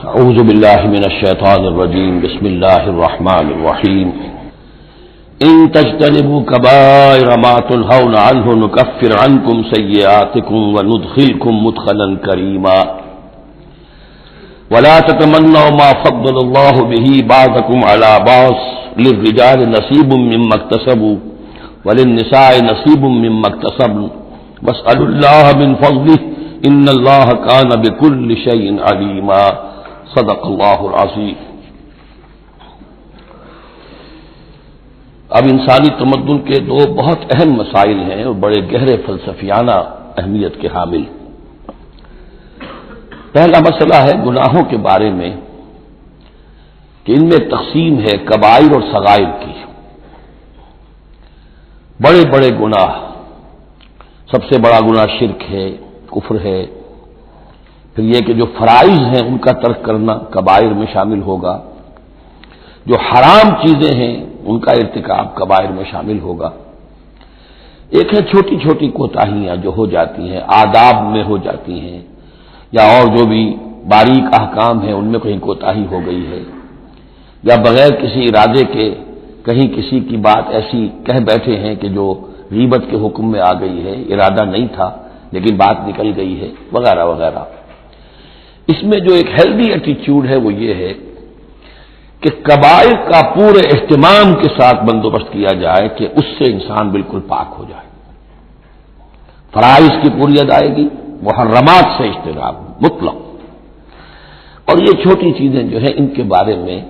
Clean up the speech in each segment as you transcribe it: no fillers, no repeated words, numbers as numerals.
اعوذ باللہ من الشیطان الرجیم بسم اللہ الرحمن الرحیم ان تجتنبوا کبائر ما تنہون عنہ نکفر عنکم سیئاتکم وندخلکم مدخلا کریما ولا تتمنوا ما فضل اللہ به بعضکم علی بعض للرجال نصیب مما اکتسبوا وللنساء نصیب مما اکتسبن واسألوا اللہ من فضلہ ان اللہ کان بکل شیء علیما صدق اللہ العظیم۔ اب انسانی تمدن کے دو بہت اہم مسائل ہیں اور بڑے گہرے فلسفیانہ اہمیت کے حامل۔ پہلا مسئلہ ہے گناہوں کے بارے میں کہ ان میں تقسیم ہے کبائر اور صغائر کی۔ بڑے بڑے گناہ، سب سے بڑا گناہ شرک ہے، کفر ہے، پھر یہ کہ جو فرائض ہیں ان کا ترک کرنا کبائر میں شامل ہوگا، جو حرام چیزیں ہیں ان کا ارتکاب کبائر میں شامل ہوگا۔ ایک ہے چھوٹی چھوٹی کوتاہیاں جو ہو جاتی ہیں، آداب میں ہو جاتی ہیں، یا اور جو بھی باریک احکام ہیں ان میں کہیں کوتاہی ہو گئی ہے، یا بغیر کسی ارادے کے کہیں کسی کی بات ایسی کہہ بیٹھے ہیں کہ جو غیبت کے حکم میں آ گئی ہے، ارادہ نہیں تھا لیکن بات نکل گئی ہے، وغیرہ وغیرہ۔ اس میں جو ایک ہیلدی ایٹیچیوڈ ہے وہ یہ ہے کہ کبائر کا پورے اہتمام کے ساتھ بندوبست کیا جائے کہ اس سے انسان بالکل پاک ہو جائے، فرائض کی پوری ادائیگی، محرمات سے اجتناب مطلق۔ اور یہ چھوٹی چیزیں جو ہیں ان کے بارے میں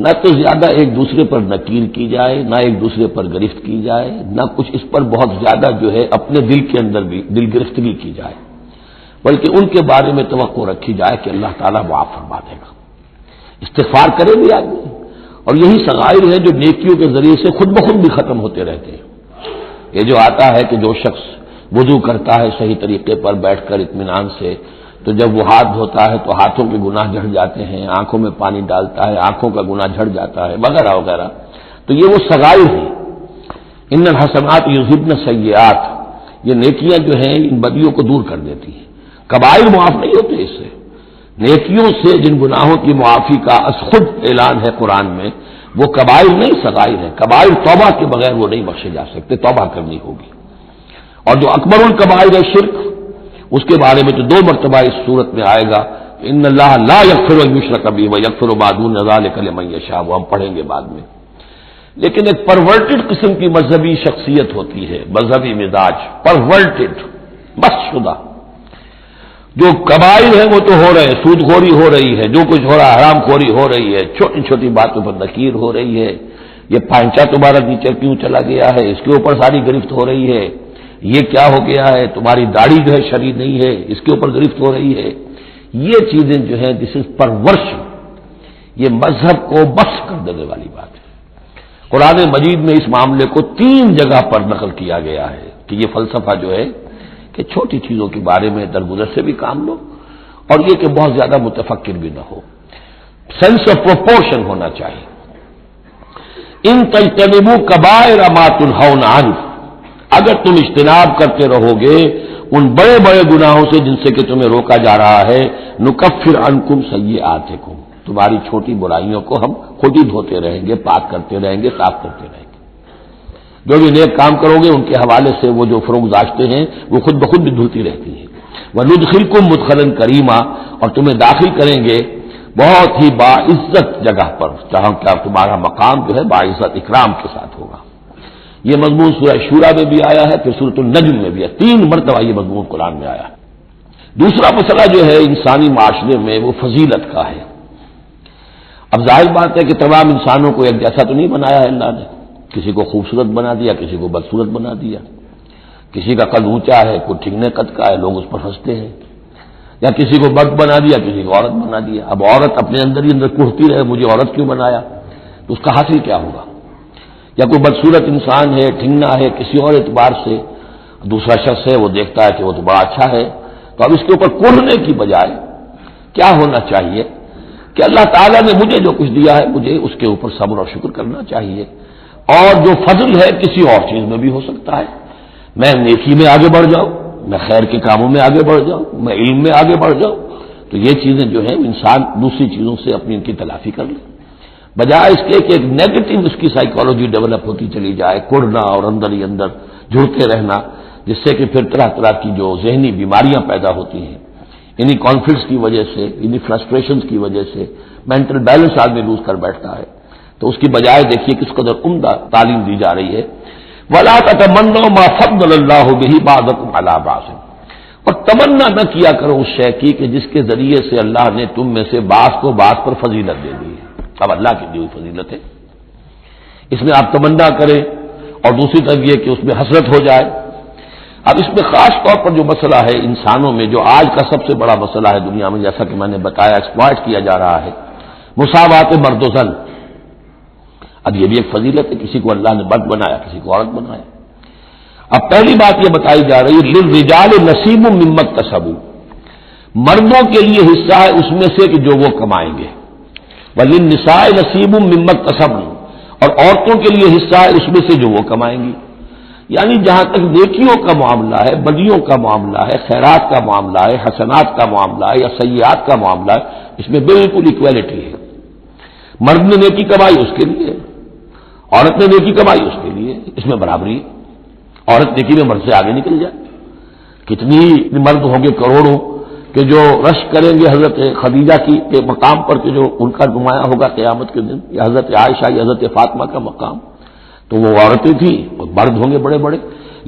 نہ تو زیادہ ایک دوسرے پر نکیر کی جائے، نہ ایک دوسرے پر گرفت کی جائے، نہ کچھ اس پر بہت زیادہ جو ہے اپنے دل کے اندر بھی دل گرفتگی کی جائے، بلکہ ان کے بارے میں توقع رکھی جائے کہ اللہ تعالیٰ معاف فرما دے گا، استغفار کرے بھی آدمی۔ اور یہی صغائر ہیں جو نیکیوں کے ذریعے سے خود بخود بھی ختم ہوتے رہتے ہیں۔ یہ جو آتا ہے کہ جو شخص وضو کرتا ہے صحیح طریقے پر بیٹھ کر اطمینان سے، تو جب وہ ہاتھ دھوتا ہے تو ہاتھوں کے گناہ جھڑ جاتے ہیں، آنکھوں میں پانی ڈالتا ہے آنکھوں کا گناہ جھڑ جاتا ہے، وغیرہ وغیرہ۔ تو یہ وہ صغائر ہیں۔ ان الحسنات یذہبن السیئات، یہ نیکیاں جو ہیں ان بدیوں کو دور کر دیتی ہیں۔ کبائر معاف نہیں ہوتے اس سے، نیکیوں سے جن گناہوں کی معافی کا از خود اعلان ہے قرآن میں، وہ کبائر نہیں صغائر ہیں۔ کبائر توبہ کے بغیر وہ نہیں بخشے جا سکتے، توبہ کرنی ہوگی۔ اور جو اکبر الکبائر ہے شرک، اس کے بارے میں تو دو مرتبہ اس صورت میں آئے گا، ان اللہ لا یغفر ان یشرک بہ ویغفر ما دون ذلک لمن یشاء، وہ ہم پڑھیں گے بعد میں۔ لیکن ایک پرورٹڈ قسم کی مذہبی شخصیت ہوتی ہے، مذہبی مزاج، پرورٹڈ، مست شدہ۔ جو کبائر ہے وہ تو ہو رہے ہیں، سود خوری ہو رہی ہے، جو کچھ ہو رہا ہے حرام خوری ہو رہی ہے، چھوٹی چھوٹی باتوں پر نکیر ہو رہی ہے، یہ پانچا تمہارا نیچے کیوں چلا گیا ہے، اس کے اوپر ساری گرفت ہو رہی ہے، یہ کیا ہو گیا ہے، تمہاری داڑھی جو ہے شرعی نہیں ہے، اس کے اوپر گرفت ہو رہی ہے۔ یہ چیزیں جو ہیں دس از پرورشن، یہ مذہب کو بس کر دینے والی بات ہے۔ قرآن مجید میں اس معاملے کو 3 جگہ پر نقل کیا گیا ہے کہ یہ فلسفہ جو ہے کہ چھوٹی چیزوں کے بارے میں درگزر سے بھی کام لو، اور یہ کہ بہت زیادہ متفکر بھی نہ ہو، سینس آف پروپورشن ہونا چاہیے۔ ان تجتنبوا کبائر ما تنہون عنہ، اگر تم اجتناب کرتے رہو گے ان بڑے بڑے گناہوں سے جن سے کہ تمہیں روکا جا رہا ہے، نکفر عنکم سیئاتکم، تمہاری چھوٹی برائیوں کو ہم خود ہی دھوتے رہیں گے، پاک کرتے رہیں گے، صاف کرتے رہیں گے۔ جو بھی نیک کام کرو گے ان کے حوالے سے وہ جو فروغ داشتے ہیں وہ خود بخود بھی دھلتی رہتی ہیں۔ وندخلکم مدخلا کریما، اور تمہیں داخل کریں گے بہت ہی باعزت جگہ پر، جہاں کیا تمہارا مقام جو ہے باعزت اکرام کے ساتھ ہوگا۔ یہ مضمون سورہ شورى میں بھی آیا ہے، پھر سورۃ النجم میں بھی ہے، 3 مرتبہ یہ مضمون قرآن میں آیا ہے۔ دوسرا مسئلہ جو ہے انسانی معاشرے میں وہ فضیلت کا ہے۔ اب ظاہر بات ہے کہ تمام انسانوں کو ایک جیسا تو نہیں بنایا ہے اللہ نے، کسی کو خوبصورت بنا دیا، کسی کو بدصورت بنا دیا، کسی کا قد اونچا ہے، کوئی ٹھگنے قد کا ہے، لوگ اس پر ہنستے ہیں، یا کسی کو مرد بنا دیا، کسی کو عورت بنا دیا۔ اب عورت اپنے اندر ہی اندر کوہتی رہے مجھے عورت کیوں بنایا، تو اس کا حاصل کیا ہوگا؟ یا کوئی بدصورت انسان ہے، ٹھنگنا ہے کسی اور اعتبار سے، دوسرا شخص ہے وہ دیکھتا ہے کہ وہ تو بڑا اچھا ہے، تو اب اس کے اوپر کوڑنے کی بجائے کیا ہونا چاہیے کہ اللہ تعالیٰ نے مجھے جو کچھ دیا ہے مجھے اس کے اوپر صبر اور شکر کرنا چاہیے، اور جو فضل ہے کسی اور چیز میں بھی ہو سکتا ہے، میں نیکی میں آگے بڑھ جاؤں، میں خیر کے کاموں میں آگے بڑھ جاؤں، میں علم میں آگے بڑھ جاؤں، تو یہ چیزیں جو ہیں انسان دوسری چیزوں سے اپنی ان کی تلافی کر لے، بجائے اس کے کہ ایک نیگیٹو اس کی سائیکالوجی ڈیولپ ہوتی چلی جائے، کوڑنا اور اندر ہی اندر جھڑتے رہنا، جس سے کہ پھر طرح طرح کی جو ذہنی بیماریاں پیدا ہوتی ہیں انہی کانفلکٹس کی وجہ سے، انہی فرسٹریشنز کی وجہ سے مینٹل بیلنس آدمی لوز کر بیٹھتا ہے۔ تو اس کی بجائے دیکھیے کس قدر عمدہ تعلیم دی جا رہی ہے، وَلَا تَتَمَنَّوْا مَا فَضَّلَ اللَّهُ بِهِ بَعْضَكُمْ عَلَىٰ بَعْضٍ، اور تمنا نہ کیا کرو اس شے کی کہ جس کے ذریعے سے اللہ نے تم میں سے بعض کو بعض پر فضیلت دے دی ہے۔ اب اللہ کی دی ہوئی فضیلت ہے، اس میں آپ تمنا کریں، اور دوسری طرف یہ کہ اس میں حسرت ہو جائے۔ اب اس میں خاص طور پر جو مسئلہ ہے انسانوں میں، جو آج کا سب سے بڑا مسئلہ ہے دنیا میں، جیسا کہ میں نے بتایا ایکسپلائٹ کیا جا رہا ہے، مساوات مرد و زن۔ اب یہ بھی ایک فضیلت ہے، کسی کو اللہ نے مرد بنایا، کسی کو عورت بنایا۔ اب پہلی بات یہ بتائی جا رہی ہے للرجال نصیب مما اکتسبوا، مردوں کے لیے حصہ ہے اس میں سے کہ جو وہ کمائیں گے، وللنساء نصیب مما اکتسبن، اور عورتوں کے لیے حصہ ہے اس میں سے جو وہ کمائیں گی۔ یعنی جہاں تک نیکیوں کا معاملہ ہے، بدیوں کا معاملہ ہے، خیرات کا معاملہ ہے، حسنات کا معاملہ ہے یا سیئات کا معاملہ ہے، اس میں بالکل ایکویلٹی ہے۔ مرد نے نیکی کمائی اس کے لیے، عورت نے نیکی کمائی اس کے لیے، اس میں برابری ہے۔ عورت نیکی میں مرد سے آگے نکل جائے، کتنی مرد ہوں گے کروڑوں کہ جو رش کریں گے حضرت خدیجہ کی کے مقام پر کہ جو ان کا نمایاں ہوگا قیامت کے دن، یا حضرت عائشہ یا حضرت فاطمہ کا مقام، تو وہ عورتیں تھیں، وہ مرد ہوں گے بڑے بڑے،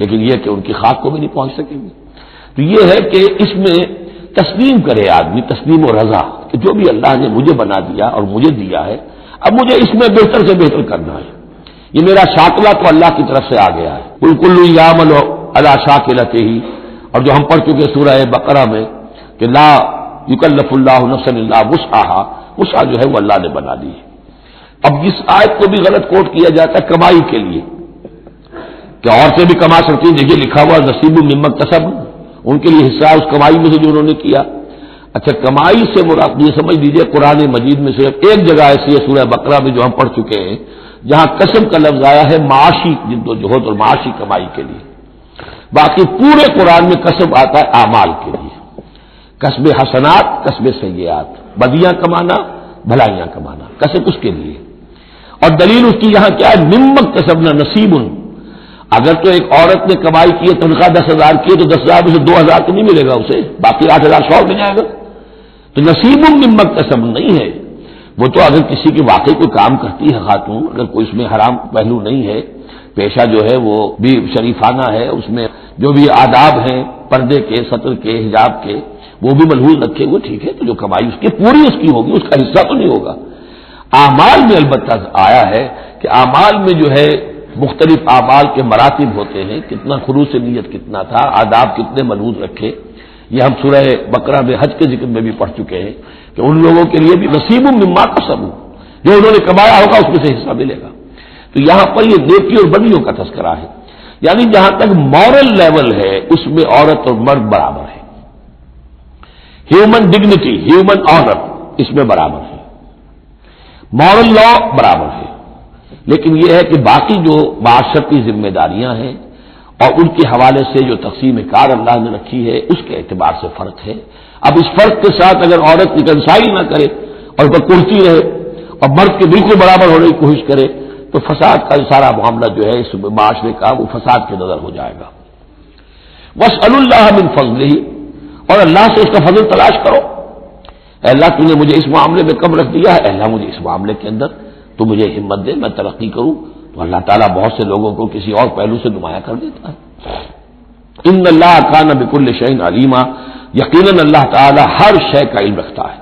لیکن یہ کہ ان کی خاک کو بھی نہیں پہنچ سکیں گے۔ تو یہ ہے کہ اس میں تسلیم کرے آدمی، تسلیم و رضا کہ جو بھی اللہ نے مجھے بنا دیا اور مجھے دیا ہے، اب مجھے اس میں بہتر سے بہتر کرنا ہے۔ یہ میرا شاکلہ تو اللہ کی طرف سے آ گیا ہے، قل کل یعمل علی شاکلتہ، اور جو ہم پڑھ چکے سورہ بقرہ میں کہ لا یکلف اللہ نفسا الا وسعہا، وسع جو ہے وہ اللہ نے بنا دی ہے۔ اب جس آیت کو بھی غلط کوٹ کیا جاتا ہے کمائی کے لیے کہ عورتیں بھی کما سکتی ہیں، دیکھیے لکھا ہوا نصیب مما اکتسبن، ان کے لیے حصہ اس کمائی میں سے جو انہوں نے کیا۔ اچھا کمائی سے مراد یہ سمجھ لیجیے قرآن مجید میں صرف ایک جگہ ایسی ہے سورہ بقرہ میں جو ہم پڑھ چکے ہیں جہاں کسب کا لفظ آیا ہے معاشی جد و جہد اور معاشی کمائی کے لیے، باقی پورے قرآن میں کسب آتا ہے اعمال کے لیے، کسب حسنات، کسب سیئات، بدیاں کمانا، بھلائیاں کمانا، کسب اس کے لیے۔ اور دلیل اس کی یہاں کیا ہے، مما اکتسبنا نصیب، اگر تو ایک عورت نے کمائی کی ہے تنخواہ 10,000 کی ہے تو 10,000 میں سے 2,000 تو نہیں ملے گا اسے، باقی 8,000 شور میں جائے گا، تو نصیب مما اکتسبن نہیں ہے۔ وہ تو اگر کسی کی واقعی کوئی کام کرتی ہے خاتون، اگر کوئی اس میں حرام پہلو نہیں ہے، پیشہ جو ہے وہ بھی شریفانہ ہے، اس میں جو بھی آداب ہیں پردے کے، سطر کے، حجاب کے، وہ بھی ملحوظ رکھے ہوئے، ٹھیک ہے، تو جو کمائی اس کی پوری اس کی ہوگی، اس کا حصہ تو نہیں ہوگا۔ اعمال میں البتہ آیا ہے کہ اعمال میں جو ہے مختلف اعمال کے مراتب ہوتے ہیں، کتنا خلوص نیت کتنا تھا، آداب کتنے ملحوظ رکھے، یہ ہم سورہ بقرہ میں حج کے ذکر میں بھی پڑھ چکے ہیں کہ ان لوگوں کے لیے بھی نصیب مما کسبوا، جو انہوں نے کمایا ہوگا اس میں سے حصہ ملے گا۔ تو یہاں پر یہ نیکی اور بدیوں کا تذکرہ ہے، یعنی جہاں تک مورل لیول ہے اس میں عورت اور مرد برابر ہے، ہیومن ڈگنیٹی، ہیومن آنر اس میں برابر ہے، مورل لا برابر ہے، لیکن یہ ہے کہ باقی جو معاشرتی ذمہ داریاں ہیں اور ان کے حوالے سے جو تقسیم کار اللہ نے رکھی ہے اس کے اعتبار سے فرق ہے۔ اب اس فرق کے ساتھ اگر عورت نکنسائی نہ کرے اور وہ کرتی رہے اور مرد کے بالکل برابر ہونے کی کوشش کرے تو فساد کا سارا معاملہ جو ہے اس معاشرے کا وہ فساد کے نظر ہو جائے گا۔ واسألوا اللہ من فضلہ، اور اللہ سے اس کا فضل تلاش کرو، اے اللہ تو نے مجھے اس معاملے میں کم رکھ دیا ہے، اے اللہ مجھے اس معاملے کے اندر تو مجھے ہمت دے، میں ترقی کروں، تو اللہ تعالیٰ بہت سے لوگوں کو کسی اور پہلو سے نمایاں کر دیتا ہے۔ ان اللہ کان بکل شیء علیما، یقیناً اللہ تعالیٰ ہر شے کا علم رکھتا ہے۔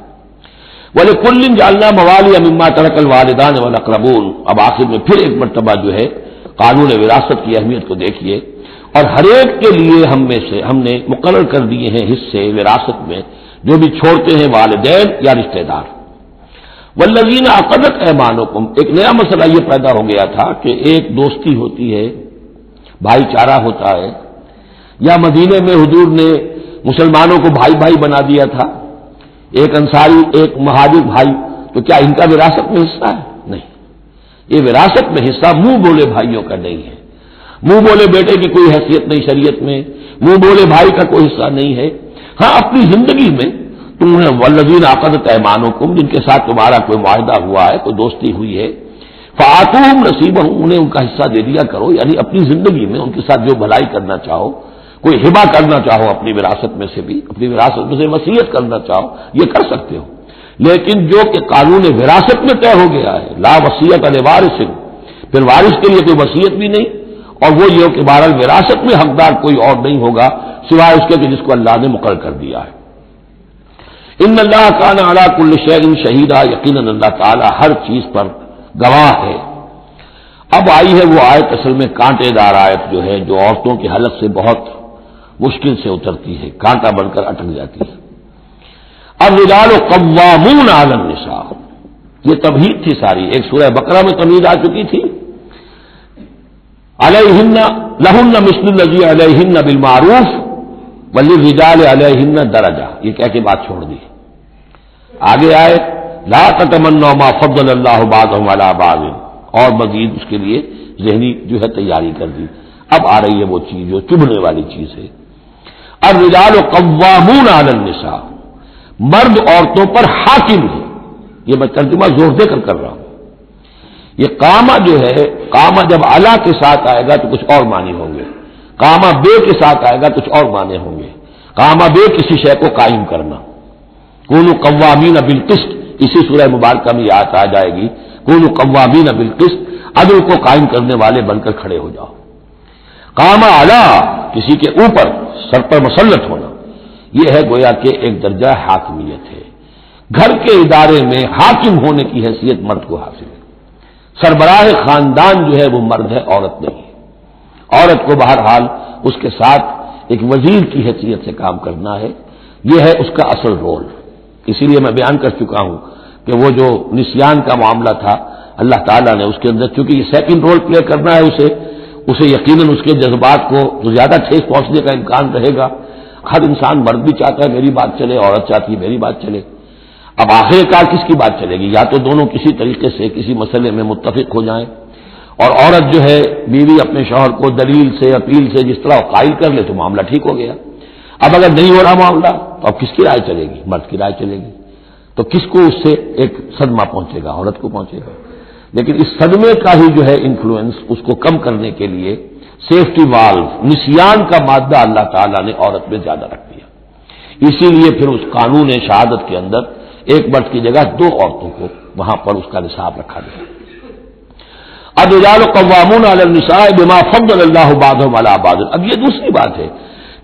وَلِكُلٍّ جَعَلْنَا مَوَالِيَ مِمَّا تَرَكَ الْوَالِدَانِ وَالْأَقْرَبُونَ، اب آخر میں پھر ایک مرتبہ جو ہے قانون وراثت کی اہمیت کو دیکھیے، اور ہر ایک کے لیے ہم نے مقرر کر دیے ہیں حصے وراثت میں جو بھی چھوڑتے ہیں والدین یا رشتہ دار۔ والذین عقدت ایمانکم، ایک نیا مسئلہ یہ پیدا ہو گیا تھا کہ ایک دوستی ہوتی ہے، بھائی چارہ ہوتا ہے، یا مدینے میں حضور نے مسلمانوں کو بھائی بھائی بنا دیا تھا، ایک انصاری ایک مہاجر بھائی، تو کیا ان کا وراثت میں حصہ ہے؟ نہیں، یہ وراثت میں حصہ منہ بولے بھائیوں کا نہیں ہے، منہ بولے بیٹے کی کوئی حیثیت نہیں شریعت میں، منہ بولے بھائی کا کوئی حصہ نہیں ہے۔ ہاں اپنی زندگی میں تمہیں والذین عقدت ایمانکم، جن کے ساتھ تمہارا کوئی معاہدہ ہوا ہے، کوئی دوستی ہوئی ہے، فآتوہم نصیبہم، انہیں ان کا حصہ دے دیا کرو، یعنی اپنی زندگی میں ان کے ساتھ جو بھلائی کرنا چاہو، کوئی ہبہ کرنا چاہو اپنی وراثت میں سے بھی، اپنی وراثت میں سے وصیت کرنا چاہو، یہ کر سکتے ہو، لیکن جو کہ قانون وراثت میں طے ہو گیا ہے، لا وصیت لوارث، پھر وارث کے لیے کوئی وصیت بھی نہیں، اور وہ یہ کہ بہرحال وراثت میں حقدار کوئی اور نہیں ہوگا سوائے اس کے کہ جس کو اللہ نے مقرر کر دیا ہے۔ ان اللہ کان علی کل شیء شہیدا، یقیناً اللہ تعالی ہر چیز پر گواہ ہے۔ اب آئی ہے وہ آیت، اصل میں کانٹے دار آیت جو ہے، جو عورتوں کے حلق سے بہت مشکل سے اترتی ہے، کانٹا بن کر اٹک جاتی ہے۔ الرجال قوامون علی النساء، یہ تمہید تھی ساری، ایک سورہ بقرہ میں تمہید آ چکی تھی، علیہن لہن مثل الذی علیہن بالمعروف وللرجال علیہن درجہ، یہ کہہ کے بات چھوڑ دی۔ آگے آئے لا تتمنوا ما فضل اللہ بعضهم علی بعض، اور مزید اس کے لیے ذہنی جو ہے تیاری کر دی۔ اب آ رہی ہے وہ چیز جو چبھنے والی چیز ہے۔ الرجال قوامون علی النساء، مرد عورتوں پر حاکم ہے۔ یہ میں ترجمہ زور دے کر رہا ہوں۔ یہ قامہ جو ہے، قامہ جب علا کے ساتھ آئے گا تو کچھ اور معنی ہوں گے، قامہ بے کے ساتھ آئے گا کچھ اور معنی ہوں گے۔ قامہ بے کسی شے کو قائم کرنا، کونوا قوامین بالقسط، اسی سورہ مبارکہ میں یاد آ جائے گی، کونوا قوامین بالقسط، عدل کو قائم کرنے والے بن کر کھڑے ہو جاؤ۔ قامہ علا، کسی کے اوپر، سر پر مسلط ہونا، یہ ہے گویا کہ ایک درجہ حاکمیت ہے۔ گھر کے ادارے میں حاکم ہونے کی حیثیت مرد کو حاصل ہے۔ سربراہ خاندان جو ہے وہ مرد ہے، عورت نہیں ہے۔ عورت کو بہرحال اس کے ساتھ ایک وزیر کی حیثیت سے کام کرنا ہے، یہ ہے اس کا اصل رول۔ اسی لیے میں بیان کر چکا ہوں کہ وہ جو نسیان کا معاملہ تھا، اللہ تعالیٰ نے اس کے اندر، چونکہ یہ سیکنڈ رول پلے کرنا ہے اسے یقیناً اس کے جذبات کو جو زیادہ ٹھیس پہنچنے کا امکان رہے گا۔ ہر انسان، مرد بھی چاہتا ہے میری بات چلے، عورت چاہتی ہے میری بات چلے۔ اب آخر کار کس کی بات چلے گی؟ یا تو دونوں کسی طریقے سے کسی مسئلے میں متفق ہو جائیں، اور عورت جو ہے بیوی اپنے شوہر کو دلیل سے، اپیل سے جس طرح قائل کر لے تو معاملہ ٹھیک ہو گیا۔ اب اگر نہیں ہو رہا معاملہ تو اب کس کی رائے چلے گی؟ مرد کی رائے چلے گی۔ تو کس کو اس سے ایک صدمہ پہنچے گا؟ عورت کو پہنچے گا۔ لیکن اس صدمے کا ہی جو ہے انفلوئنس، اس کو کم کرنے کے لیے سیفٹی والو، نسیان کا مادہ اللہ تعالیٰ نے عورت میں زیادہ رکھ دیا۔ اسی لیے پھر اس قانون شہادت کے اندر ایک مرد کی جگہ 2 عورتوں کو وہاں پر اس کا نصاب رکھا گیا۔ الرجال قوامون علی النساء بما فضل اللہ بعضهم علی بعض، اب یہ دوسری بات ہے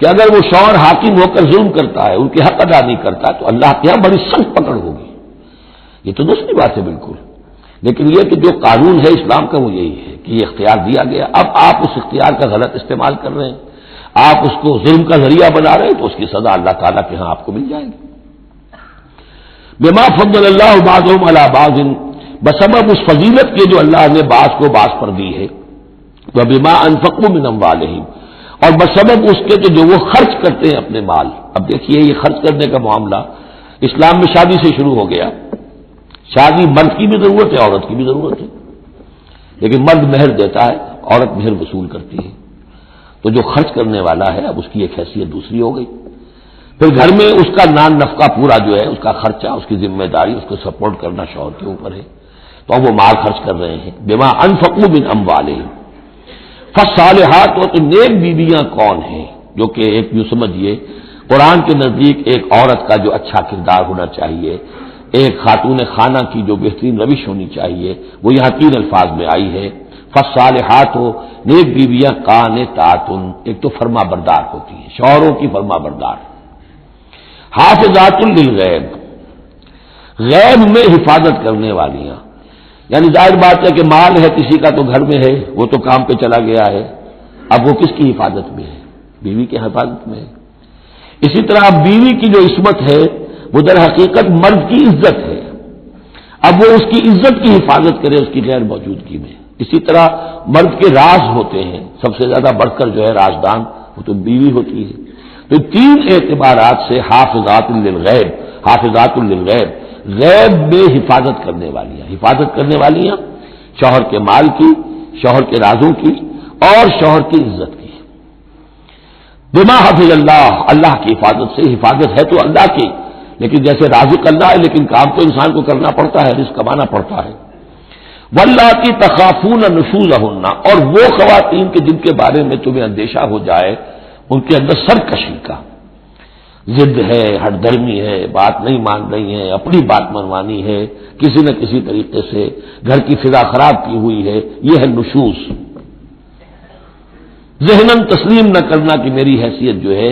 کہ اگر وہ شوہر حاکم ہو کر ظلم کرتا ہے، ان کے حق ادا نہیں کرتا، تو اللہ کے یہاں بڑی سخت پکڑ ہوگی۔ یہ تو دوسری بات ہے بالکل، لیکن یہ کہ جو قانون ہے اسلام کا وہ یہی ہے کہ یہ اختیار دیا گیا، اب آپ اس اختیار کا غلط استعمال کر رہے ہیں، آپ اس کو ظلم کا ذریعہ بنا رہے ہیں، تو اس کی سزا اللہ تعالیٰ کے ہاں آپ کو مل جائے گی۔ بما فضل اللہ بعضهم علی بعض، بسبب اس فضیلت کے جو اللہ نے بعض کو بعض پر دی ہے، وبما انفقوا من اموالہم، اور بسبب اس کے کہ جو وہ خرچ کرتے ہیں اپنے مال۔ اب دیکھیے یہ خرچ کرنے کا معاملہ اسلام میں شادی سے شروع ہو گیا۔ شادی مرد کی بھی ضرورت ہے، عورت کی بھی ضرورت ہے، لیکن مرد مہر دیتا ہے، عورت مہر وصول کرتی ہے۔ تو جو خرچ کرنے والا ہے اب اس کی ایک حیثیت دوسری ہو گئی۔ پھر گھر میں اس کا نان نفقہ پورا جو ہے، اس کا خرچہ، اس کی ذمہ داری، اس کو سپورٹ کرنا شوہر کے اوپر ہے، تو اب وہ مال خرچ کر رہے ہیں۔ بما انفقوا من اموالہم، فالصالحات، تو نیک بیویاں کون ہیں؟ جو کہ ایک یوں سمجھیے قرآن کے نزدیک ایک عورت کا جو اچھا کردار ہونا چاہیے، ایک خاتون خانہ کی جو بہترین روش ہونی چاہیے، وہ یہاں 3 الفاظ میں آئی ہے۔ فالصالحات، نیک بیویاں قانتات، ایک تو فرما بردار ہوتی ہیں، شوہروں کی فرما بردار۔ حافظات للغیب، غیب میں حفاظت کرنے والیاں، یعنی ظاہر بات ہے کہ مال ہے کسی کا تو گھر میں ہے، وہ تو کام پہ چلا گیا ہے، اب وہ کس کی حفاظت میں ہے؟ بیوی کی حفاظت میں ہے۔ اسی طرح اب بیوی کی جو عصمت ہے وہ در حقیقت مرد کی عزت ہے، اب وہ اس کی عزت کی حفاظت کرے اس کی غیر موجودگی میں۔ اسی طرح مرد کے راز ہوتے ہیں، سب سے زیادہ بڑھ کر جو ہے رازدان وہ تو بیوی ہوتی ہے۔ تو 3 اعتبارات سے حافظات للغیب، حافظات للغیب، غیب میں حفاظت کرنے والیاں، حفاظت کرنے والیاں شوہر کے مال کی، شوہر کے رازوں کی، اور شوہر کی عزت کی۔ بما حفظ اللہ، اللہ کی حفاظت سے، حفاظت ہے تو اللہ کی، لیکن جیسے رازق اللہ ہے، لیکن کام تو انسان کو کرنا پڑتا ہے، رزق کمانا پڑتا ہے۔ واللاتی تخافون نشوزہن، اور وہ خواتین کے جن کے بارے میں تمہیں اندیشہ ہو جائے ان کے اندر سرکشی کا، ضد ہے، ہٹ درمی ہے، بات نہیں مان رہی ہے، اپنی بات منوانی ہے، کسی نہ کسی طریقے سے گھر کی فضا خراب کی ہوئی ہے، یہ ہے نشوز۔ ذہناً تسلیم نہ کرنا کہ میری حیثیت جو ہے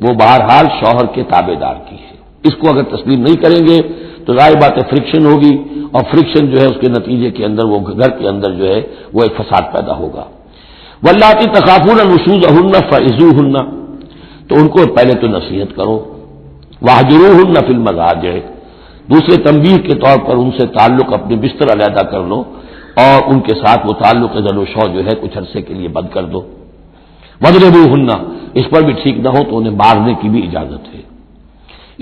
وہ بہرحال شوہر کے تابع دار کی ہے، اس کو اگر تسلیم نہیں کریں گے تو ظاہر بات ہے فرکشن ہوگی، اور فرکشن جو ہے اس کے نتیجے کے اندر وہ گھر کے اندر جو ہے وہ ایک فساد پیدا ہوگا۔ واللاتی تخافون نشوزہن فعظوہن، تو ان کو پہلے تو نصیحت کرو، واہجروہن فی المضاجع، دوسرے تنبیہ کے طور پر ان سے تعلق اپنے بستر علیحدہ کر لو اور ان کے ساتھ وہ تعلق زد و شو جو ہے کچھ عرصے کے لیے بند کر دو۔ واضربوہن، اس پر بھی ٹھیک نہ ہو تو انہیں مارنے کی بھی اجازت ہے۔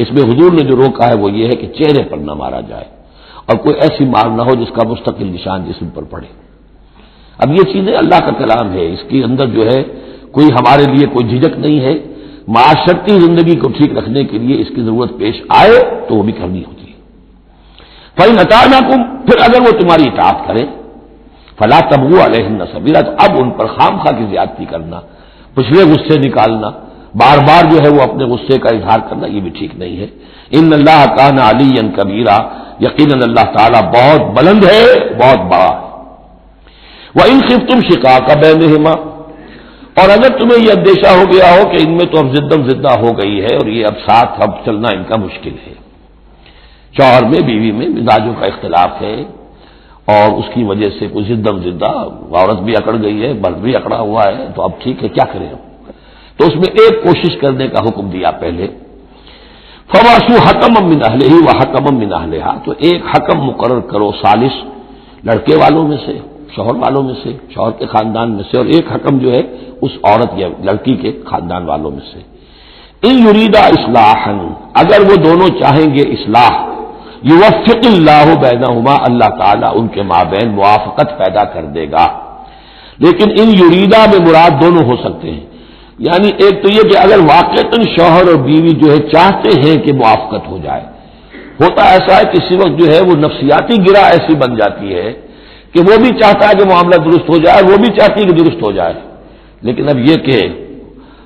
اس میں حضور نے جو روکا ہے وہ یہ ہے کہ چہرے پر نہ مارا جائے اور کوئی ایسی مار نہ ہو جس کا مستقل نشان جسم پر پڑے۔ اب یہ چیزیں اللہ کا کلام ہے، اس کے اندر جو ہے کوئی ہمارے لیے کوئی جھجک نہیں ہے، معاشرتی زندگی کو ٹھیک رکھنے کے لیے اس کی ضرورت پیش آئے تو وہ بھی کرنی ہوتی ہے۔ فَإِنْ أَطَعْنَكُمْ، پھر اگر وہ تمہاری اطاعت کریں، فَلَا تَبْغُوا عَلَيْهِنَّ سَبِيلًا، تو اب ان پر خامخواہ کی زیادتی کرنا، پچھلے غصے نکالنا، بار بار جو ہے وہ اپنے غصے کا اظہار کرنا، یہ بھی ٹھیک نہیں ہے۔ ان اللہ کان علیٰ کبیرا، یقیناً اللہ تعالیٰ بہت بلند ہے، بہت بڑا ہے۔ وَإِنْ خِفْتُمْ شِقَاقَ بَيْنِهِمَا، اور اگر تمہیں یہ اندیشہ ہو گیا ہو کہ ان میں تو اب زدم زدہ ہو گئی ہے اور یہ اب ساتھ اب چلنا ان کا مشکل ہے، شوہر میں بیوی میں مزاجوں کا اختلاف ہے اور اس کی وجہ سے کوئی زدم زدہ، عورت بھی اکڑ گئی ہے، مرد بھی اکڑا ہوا ہے، تو اب ٹھیک ہے کیا کریں ہم؟ تو اس میں ایک کوشش کرنے کا حکم دیا پہلے، فَوَاسُوا حَكَمًا مِّنْ أَهْلِهِ وَحَكَمًا مِّنْ أَهْلِهَا، تو ایک حکم مقرر کرو ثالث، لڑکے والوں میں سے، شوہر والوں میں سے، شوہر کے خاندان میں سے، اور ایک حکم جو ہے اس عورت یا لڑکی کے خاندان والوں میں سے۔ ان یریدا اصلاحا، اگر وہ دونوں چاہیں گے اصلاح، یوفق اللہ بینہما، اللہ تعالیٰ ان کے مابین موافقت پیدا کر دے گا۔ لیکن ان یریدا میں مراد دونوں ہو سکتے ہیں، یعنی ایک تو یہ کہ اگر واقعتاً شوہر اور بیوی جو ہے چاہتے ہیں کہ موافقت ہو جائے، ہوتا ایسا ہے کسی وقت جو ہے وہ نفسیاتی گرہ ایسی بن جاتی ہے کہ وہ بھی چاہتا ہے کہ معاملہ درست ہو جائے، وہ بھی چاہتی ہے کہ درست ہو جائے، لیکن اب یہ کہ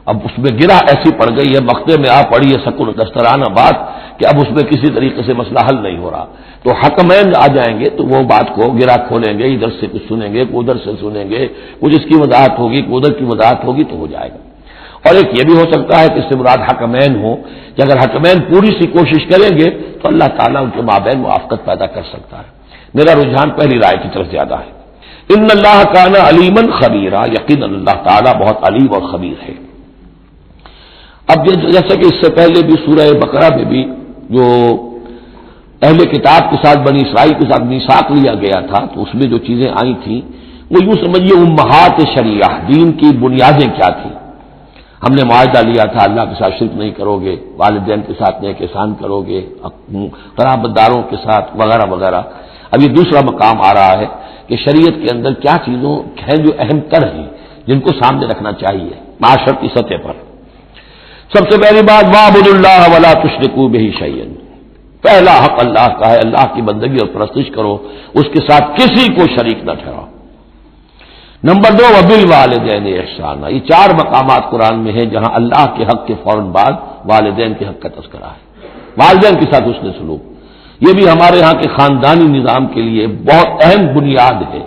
اب اس میں گرہ ایسی پڑ گئی ہے، مقطع میں پڑی ہے سکون دسترانہ بات کہ اب اس میں کسی طریقے سے مسئلہ حل نہیں ہو رہا، تو حکمین آ جائیں گے تو وہ بات کو گرہ کھولیں گے، ادھر سے کچھ سنیں گے، ادھر سے سنیں گے، کچھ اس کی وضاحت ہوگی، ادھر کی وضاحت ہوگی تو ہو جائے گا۔ اور ایک یہ بھی ہو سکتا ہے کہ اس سے مراد حکمین ہو کہ اگر حکمین پوری سی کوشش کریں گے تو اللہ تعالیٰ ان کے مابین موافقت پیدا کر سکتا ہے۔ میرا رجحان پہلی رائے کی طرف زیادہ ہے۔ ان اللہ کان علیما خبیرا، یقیناً اللہ تعالیٰ بہت علیم اور خبیر ہے۔ اب جیسا کہ اس سے پہلے بھی سورہ بقرہ میں بھی جو اہل کتاب کے ساتھ بنی اسرائیل کے ساتھ میثاق لیا گیا تھا تو اس میں جو چیزیں آئی تھیں وہ یوں سمجھیے امہات شریعہ، دین کی بنیادیں کیا تھیں۔ ہم نے معاہدہ لیا تھا اللہ کے ساتھ شرک نہیں کرو گے، والدین کے ساتھ نیک احسان کرو گے، قرابت داروں کے ساتھ وغیرہ وغیرہ۔ اب یہ دوسرا مقام آ رہا ہے کہ شریعت کے اندر کیا چیزوں ہیں جو اہم تر ہیں جن کو سامنے رکھنا چاہیے معاشرتی سطح پر۔ سب سے پہلی بات وَاعْبُدُوا اللَّهَ وَلَا تُشْرِكُوا بِهِ شَيْئًا، پہلا حق اللہ کا ہے، اللہ کی بندگی اور پرستش کرو، اس کے ساتھ کسی کو شریک نہ ٹھہراؤ۔ نمبر 2 وَبِالْوَالِدَيْنِ احسانا، یہ 4 مقامات قرآن میں ہیں جہاں اللہ کے حق کے فوراً بعد والدین کے حق کا تذکرہ ہے۔ والدین کے ساتھ حسن سلوک، یہ بھی ہمارے ہاں کے خاندانی نظام کے لیے بہت اہم بنیاد ہے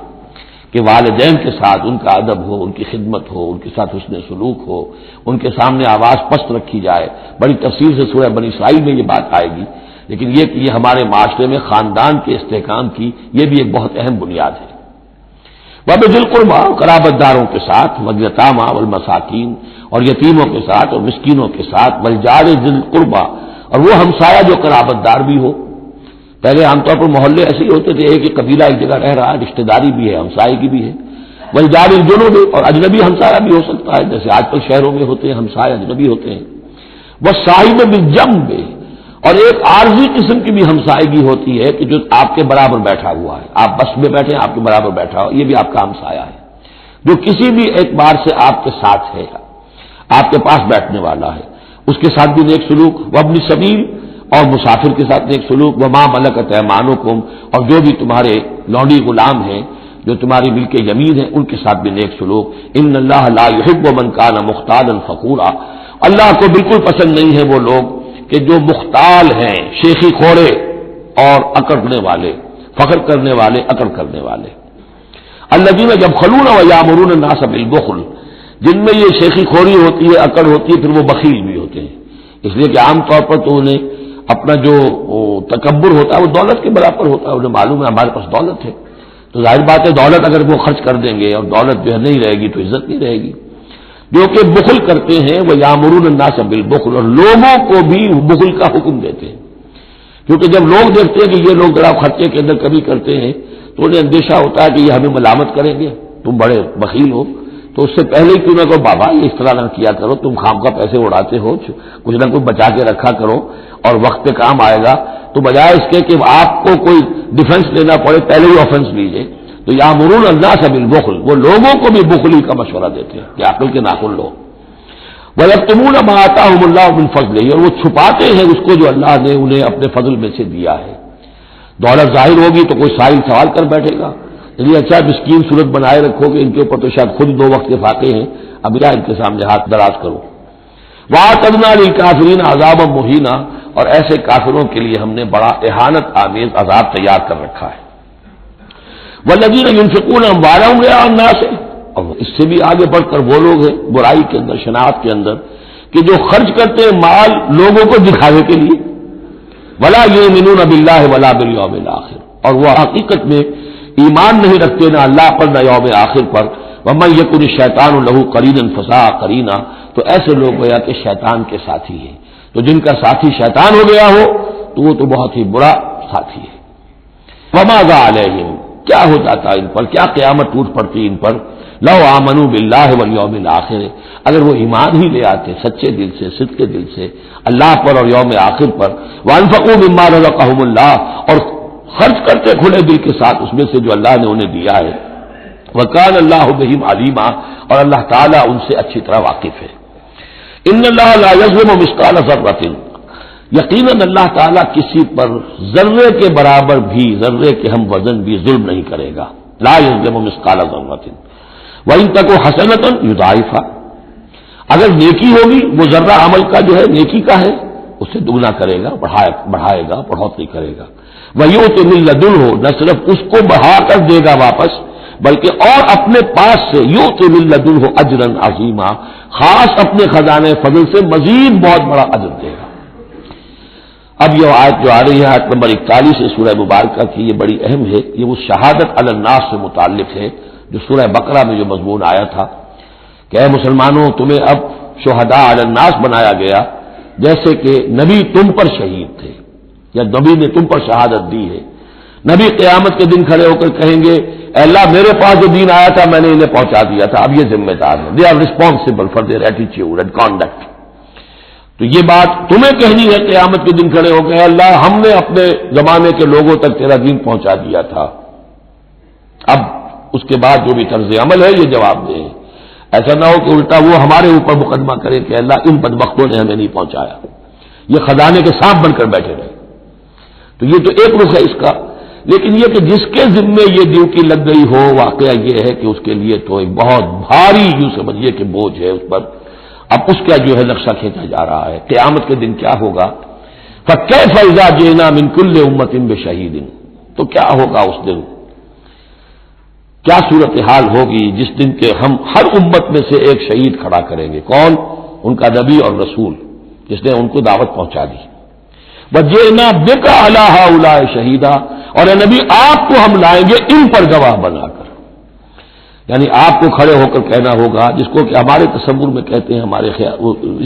کہ والدین کے ساتھ ان کا ادب ہو، ان کی خدمت ہو، ان کے ساتھ حسن سلوک ہو، ان کے سامنے آواز پست رکھی جائے۔ بڑی تفصیل سے سورہ بنی اسرائیل میں یہ بات آئے گی، لیکن یہ کہ یہ ہمارے معاشرے میں خاندان کے استحکام کی یہ بھی ایک بہت اہم بنیاد ہے۔ وَبِذِي الْقُرْبَىٰ، قرابت داروں کے ساتھ، وَالْيَتَامَىٰ وَالْمَسَاكِينِ، اور یتیموں کے ساتھ اور مسکینوں کے ساتھ، وَالْجَارِ ذِي الْقُرْبَىٰ، اور وہ ہمسایہ جو قرابت دار بھی ہو۔ پہلے عام طور پر محلے ایسے ہی ہوتے تھے، ایک ہی قبیلہ ایک جگہ رہ رہا ہے، رشتہ داری بھی ہے، ہمسائے کی بھی ہے۔ وَالْجَارِ الْجُنُبِ، اور اجنبی ہمسایہ بھی ہو سکتا ہے، جیسے آج کل شہروں میں ہوتے ہیں ہمسائے اجنبی ہوتے ہیں۔ وَالصَّاحِبِ بِالْجَنبِ، اور ایک عارضی قسم کی بھی ہمسائیگی ہوتی ہے کہ جو آپ کے برابر بیٹھا ہوا ہے، آپ بس میں بیٹھے ہیں آپ کے برابر بیٹھا ہو، یہ بھی آپ کا ہمسایہ ہے، جو کسی بھی اعتبار سے آپ کے ساتھ ہے، آپ کے پاس بیٹھنے والا ہے، اس کے ساتھ بھی نیک سلوک۔ وابن سبیل، اور مسافر کے ساتھ نیک سلوک، وما ملکت ایمانکم، اور جو بھی تمہارے لونڈی غلام ہیں جو تمہاری ملک یمین ہیں ان کے ساتھ بھی نیک سلوک۔ ان اللہ لا يحب من كان مختالا فخورا، اللہ کو بالکل پسند نہیں ہے وہ لوگ کہ جو مختال ہیں، شیخی خوڑے اور اکڑنے والے، فخر کرنے والے، اکڑ کرنے والے۔ الذین یبخلون ویامرون الناس بالبخل، جن میں یہ شیخی خوری ہوتی ہے، اکڑ ہوتی ہے، پھر وہ بخیل بھی ہوتے ہیں، اس لیے کہ عام طور پر تو انہیں اپنا جو تکبر ہوتا ہے وہ دولت کے برابر ہوتا ہے، انہیں معلوم ہے ہمارے پاس دولت ہے، تو ظاہر بات ہے دولت اگر وہ خرچ کر دیں گے اور دولت جو ہے نہیں رہے گی تو عزت نہیں رہے گی۔ جو کہ بخل کرتے ہیں وہ یامرون الناس بالبخل، اور لوگوں کو بھی بخل کا حکم دیتے ہیں، کیونکہ جب لوگ دیکھتے ہیں کہ یہ لوگ ذرا خرچے کے اندر کمی کرتے ہیں تو انہیں اندیشہ ہوتا ہے کہ یہ ہمیں ملامت کریں گے، تم بڑے بخیل ہو، تو اس سے پہلے ہی کیوں نہ کہو بابا یہ اس طرح نہ کیا کرو، تم خام کا پیسے اڑاتے ہو، کچھ نہ کچھ بچا کے رکھا کرو اور وقت پہ کام آئے گا، تو بجائے اس کے کہ آپ کو کوئی ڈیفنس لینا پڑے پہلے ہی آفنس لیجیے، تو یامرون الناس بالبخل، وہ لوگوں کو بھی بخلی کا مشورہ دیتے ہیں کہ عقل کے ناخن لو۔ وَيَكْتُمُونَ مَا آتَاهُمُ اللَّهُ مِنْ فَضْلِهِ، اور وہ چھپاتے ہیں اس کو جو اللہ نے انہیں اپنے فضل میں سے دیا ہے۔ دولت ظاہر ہوگی تو کوئی سائل سوال کر بیٹھے گا، لیکن اچھا مسکین صورت بنائے رکھو کہ ان کے اوپر تو شاید خود 2 وقت کے فاقے ہیں، اب کیا ان کے سامنے ہاتھ دراز کرو۔ وَأَعْتَدْنَا لِلْكَافِرِينَ عَذَابًا مُهِينًا، اور ایسے کافروں کے لیے ہم نے بڑا اہانت آمیز عذاب تیار کر رکھا ہے۔ وَالَّذِينَ يُنْفِقُونَ أَمْوَالَهُمْ رِئَاءَ النَّاسِ، اور اس سے بھی آگے بڑھ کر وہ لوگ ہیں برائی کے اندر، شناعت کے اندر، کہ جو خرچ کرتے ہیں مال لوگوں کو دکھاوے کے لیے۔ وَلَا يُؤْمِنُونَ بِاللَّهِ وَلَا بِالْيَوْمِ الْآخِرِ، اور وہ حقیقت میں ایمان نہیں رکھتے نہ اللہ پر نہ یوم آخر پر۔ وَمَن يَكُنِ الشَّيْطَانُ لَهُ قَرِينًا فَسَاءَ قَرِينًا، تو ایسے لوگ گویا کہ شیطان کے ساتھی ہیں، تو جن کا ساتھی شیطان ہو گیا ہو تو وہ تو بہت ہی برا ساتھی ہے۔ وَمَاذَا عَلَيْهِمْ، کیا ہو جاتا ان پر، کیا قیامت ٹوٹ پڑتی ان پر، لَوْ آمَنُوا بِاللَّهِ وَالْيَوْمِ الْآخِرِ، اگر وہ ایمان ہی لے آتے سچے دل سے، صدق کے دل سے اللہ پر اور یوم آخر پر۔ وَأَنفَقُوا مِمَّا رَزَقَهُمُ اللَّهُ، اور خرچ کرتے کھلے دل کے ساتھ اس میں سے جو اللہ نے انہیں دیا ہے۔ وَكَانَ اللَّهُ بِهِمْ عَلِيمًا، اور اللہ تعالیٰ ان سے اچھی طرح واقف ہے۔ إِنَّ اللَّهَ لَا يَظْلِمُ مِثْقَالَ ذَرَّةٍ، یقیناً اللہ تعالیٰ کسی پر ذرے کے برابر بھی، ذرے کے ہم وزن بھی ظلم نہیں کرے گا۔ لا يظلم مثقال ذرة وإن تک حسنۃ یضاعفھا، اگر نیکی ہوگی وہ ذرہ عمل کا جو ہے نیکی کا ہے اسے دگنا کرے گا، بڑھائے گا، بڑھوتری کرے گا۔ وَيُؤْتِ مِن لَّدُنْهُ، نہ صرف اس کو بڑھا کر دے گا واپس بلکہ اور اپنے پاس سے یؤتِ مِن لَّدُنْهُ أَجْرًا عَظِیمًا، خاص اپنے خزانے فضل سے مزید بہت بڑا اجر دے گا۔ اب یہ آیت جو آ رہی ہے، آیت نمبر 41 ہے سورہ مبارکہ کی، یہ بڑی اہم ہے، یہ وہ شہادت علی الناس سے متعلق ہے جو سورہ بقرہ میں جو مضمون آیا تھا کہ اے مسلمانوں تمہیں اب شہداء علی الناس بنایا گیا، جیسے کہ نبی تم پر شہید تھے یا نبی نے تم پر شہادت دی ہے۔ نبی قیامت کے دن کھڑے ہو کر کہیں گے اے اللہ میرے پاس جو دین آیا تھا میں نے انہیں پہنچا دیا تھا، اب یہ ذمہ دار ہیں، they are responsible for their attitude and conduct. تو یہ بات تمہیں کہنی ہے قیامت کے دن کھڑے ہو کے، اللہ ہم نے اپنے زمانے کے لوگوں تک تیرا دین پہنچا دیا تھا، اب اس کے بعد جو بھی طرز عمل ہے یہ جواب دیں۔ ایسا نہ ہو کہ الٹا وہ ہمارے اوپر مقدمہ کرے کہ اللہ ان بدبختوں نے ہمیں نہیں پہنچایا، یہ خزانے کے سانپ بن کر بیٹھے رہے۔ تو یہ تو ایک رخ ہے اس کا، لیکن یہ کہ جس کے ذمے یہ ڈیوٹی لگ گئی ہو، واقعہ یہ ہے کہ اس کے لیے تو ایک بہت بھاری یوں سمجھیے کہ بوجھ ہے اس پر۔ اب اس کا جو ہے نقشہ کھینچا جا رہا ہے قیامت کے دن کیا ہوگا۔ فَكَيْفَ إِذَا جِئْنَا مِن كُلِّ أُمَّةٍ بِشَهِيدٍ، تو کیا ہوگا اس دن، کیا صورتحال ہوگی جس دن کے ہم ہر امت میں سے ایک شہید کھڑا کریں گے۔ کون؟ ان کا نبی اور رسول جس نے ان کو دعوت پہنچا دی۔ وَجِئْنَا بِكَ عَلَىٰ هَٰؤُلَاءِ شَهِيدًا، اور اے نبی آپ کو ہم لائیں گے ان پر گواہ بنا کر، یعنی آپ کو کھڑے ہو کر کہنا ہوگا، جس کو کہ ہمارے تصور میں کہتے ہیں، ہمارے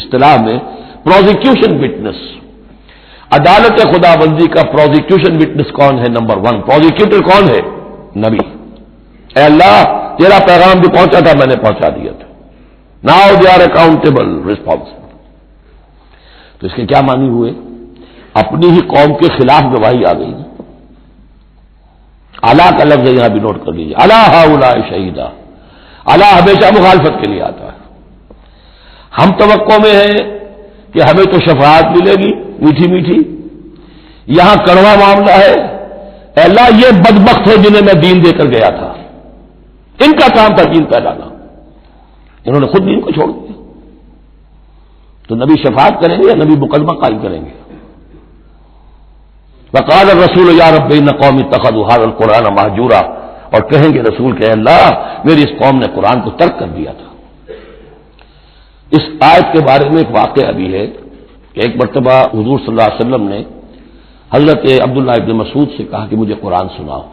اصطلاح میں پروزیکیوشن وٹنس۔ عدالت خدا بندی کا پروزیکیوشن وٹنس کون ہے؟ نمبر 1 پروزیکیوٹر کون ہے؟ نبی۔ اے اللہ تیرا پیغام جو پہنچا تھا میں نے پہنچا دیا تھا، now they are accountable responsible. تو اس کے کیا معنی ہوئے؟ اپنی ہی قوم کے خلاف گواہی آ گئی نا۔ اعلیٰ کا لفظ یہاں بھی نوٹ کر لیجیے، اعلیٰ ہؤلاء شہیدا، اعلیٰ ہمیشہ مخالفت کے لیے آتا ہے۔ ہم توقع میں ہیں کہ ہمیں تو شفاعت ملے گی میٹھی میٹھی، یہاں کڑوا معاملہ ہے، اے اللہ یہ بدبخت ہے جنہیں میں دین دے کر گیا تھا، ان کا کام تھا دین پھیلانا، انہوں نے خود دین کو چھوڑ دیا۔ تو نبی شفاعت کریں گے یا نبی مقدمہ قائم کریں گے؟ وقال الرسول یا رب ان قوم اتخذوا هذا القرآن مہجورا، اور کہیں گے رسول کہ اللہ میری اس قوم نے قرآن کو ترک کر دیا تھا۔ اس آیت کے بارے میں ایک واقعہ بھی ہے کہ ایک مرتبہ حضور صلی اللہ علیہ وسلم نے حضرت عبداللہ ابن مسعود سے کہا کہ مجھے قرآن سناؤ۔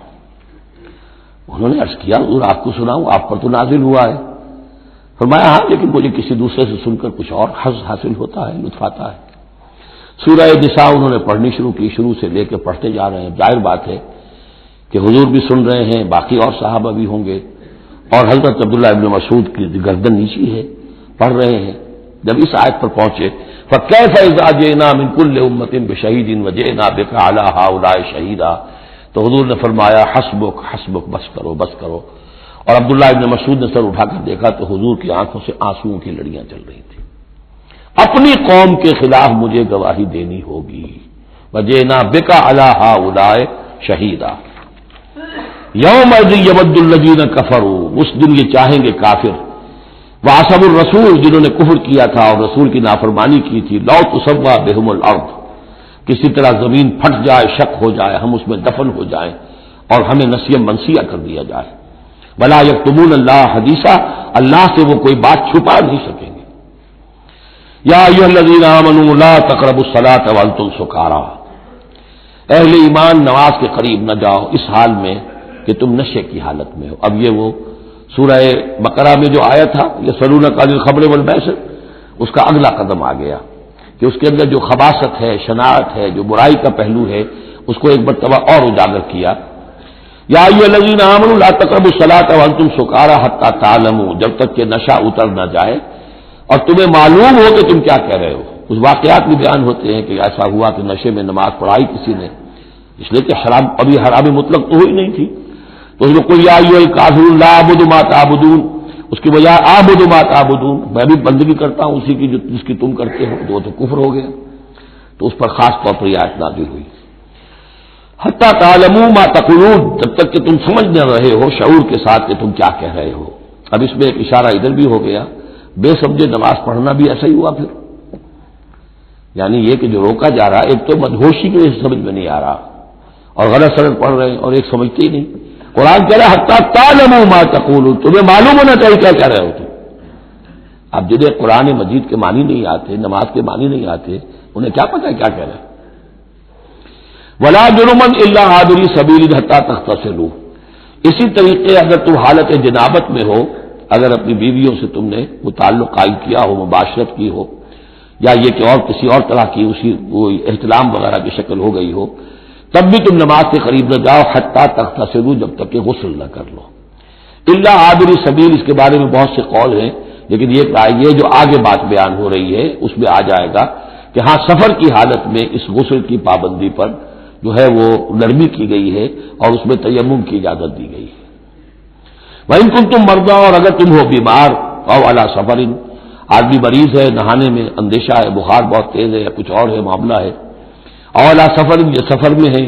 انہوں نے عرض کیا حضور آپ کو سناؤں، آپ پر تو نازل ہوا ہے۔ فرمایا ہاں لیکن مجھے کسی دوسرے سے سن کر کچھ اور حظ حاصل ہوتا ہے، لطف آتا ہے۔ سورہ نساء انہوں نے پڑھنی شروع کی، شروع سے لے کے پڑھتے جا رہے ہیں۔ ظاہر بات ہے کہ حضور بھی سن رہے ہیں، باقی اور صحابہ بھی ہوں گے، اور حضرت عبداللہ ابن مسعود کی گردن نیچی ہے، پڑھ رہے ہیں۔ جب اس آیت پر پہنچے فَكَيْفَ إِذَا جِئْنَا مِن كُلِّ أُمَّةٍ بِشَهِيدٍ وَجِئْنَا بِكَ عَلَىٰ هَٰؤُلَاءِ شَهِيدًا، تو حضور نے فرمایا حسبک حسبک، بس کرو بس کرو۔ اور عبداللہ ابن مسعود نے سر اٹھا کر دیکھا تو حضور کی آنکھوں سے آنسوؤں کی لڑیاں چل رہی تھیں۔ اپنی قوم کے خلاف مجھے گواہی دینی ہوگی، وَجِئْنَا بِكَ عَلَىٰ هَٰؤُلَاءِ شَهِيدًا يَوْمَئِذٍ يَوَدُّ الَّذِينَ كَفَرُوا، اس دن یہ چاہیں گے کافر، وَعَصَوُا الرَّسُولَ، جنہوں نے کفر کیا تھا اور رسول کی نافرمانی کی تھی، لَوْ تُسَوَّىٰ بِهُمُ الْأَرْضُ، کسی طرح زمین پھٹ جائے، شق ہو جائے، ہم اس میں دفن ہو جائیں اور ہمیں نسیہ منسیہ کر دیا جائے، وَلَا يَكْتُمُونَ اللَّهَ حَدِيثًا، اللہ سے وہ کوئی بات چھپا نہیں سکیں گے۔ یا ایھا الذین آمنوا لا تقربوا الصلاۃ وانتم سکارى، اہل ایمان نماز کے قریب نہ جاؤ اس حال میں کہ تم نشے کی حالت میں ہو۔ اب یہ وہ سورہ بقرہ میں جو آیا تھا یسألونک عن الخمر والمیسر، اس کا اگلا قدم آ گیا کہ اس کے اندر جو خباثت ہے، شناعت ہے، جو برائی کا پہلو ہے، اس کو ایک مرتبہ اور اجاگر کیا۔ یا ایھا الذین آمنوا لا تقربوا الصلاۃ وانتم سکارى حتی تعلموا، جب تک کہ نشہ اتر نہ جائے اور تمہیں معلوم ہو کہ تم کیا کہہ رہے ہو۔ اس واقعات بھی بیان ہوتے ہیں کہ ایسا ہوا کہ نشے میں نماز پڑھائی کسی نے، اس لیے کہ حرام ابھی حرام مطلق تو ہوئی نہیں تھی، تو اس میں قل یا ایھا الکافرون لا اعبد ما تعبدون، اس کی بجائے اعبد ما تعبدون، میں بھی بندگی کرتا ہوں اسی کی جس کی تم کرتے ہو، تو کفر ہو گیا۔ تو اس پر خاص طور پر یہ آیت نازل ہوئی، حتی تعلموا ما تقولون، جب تک کہ تم سمجھ نہ رہے ہو شعور کے ساتھ کہ تم کیا کہہ رہے ہو۔ اب اس میں ایک اشارہ ادھر بھی ہو گیا، بے سمجھے نماز پڑھنا بھی ایسا ہی ہوا پھر، یعنی یہ کہ جو روکا جا رہا ہے ایک تو مدہوشی کی وجہ سے سمجھ میں نہیں آ رہا اور غلط سمجھ پڑھ رہے ہیں، اور ایک سمجھتے ہی نہیں۔ قرآن کہہ رہا ہے حتی تعلموا ما تقولون، تمہیں معلوم ہونا چاہیے کیا کہہ رہے ہو تم۔ اب جنہیں قرآن مجید کے معنی نہیں آتے، نماز کے معنی نہیں آتے، انہیں کیا پتا کیا کہہ رہے ہیں۔ ولا جرما الا عابری سبیل حتی تغتسلوا، اسی طریقے اگر تم حالت جنابت میں ہو، اگر اپنی بیویوں سے تم نے وہ تعلق قائم کیا ہو، مباشرت کی ہو، یا یہ کہ اور کسی اور طرح کی اسی وہ احتلام وغیرہ کی شکل ہو گئی ہو، تب بھی تم نماز کے قریب نہ جاؤ حتی تغتسلوا، جب تک کہ غسل نہ کر لو۔ الا عابری سبیل، اس کے بارے میں بہت سے قول ہیں، لیکن یہ جو آگے بات بیان ہو رہی ہے اس میں آ جائے گا کہ ہاں سفر کی حالت میں اس غسل کی پابندی پر جو ہے وہ نرمی کی گئی ہے اور اس میں تیمم کی اجازت دی گئی ہے۔ وَإِن كُنتُم مَّرْضَىٰ، اور اگر تم ہو بیمار، أَوْ عَلَىٰ سَفَرٍ، آدمی مریض ہے، نہانے میں اندیشہ ہے، بخار بہت تیز ہے یا کچھ اور ہے معاملہ ہے، أَوْ عَلَىٰ سَفَرٍ، یہ سفر میں ہے،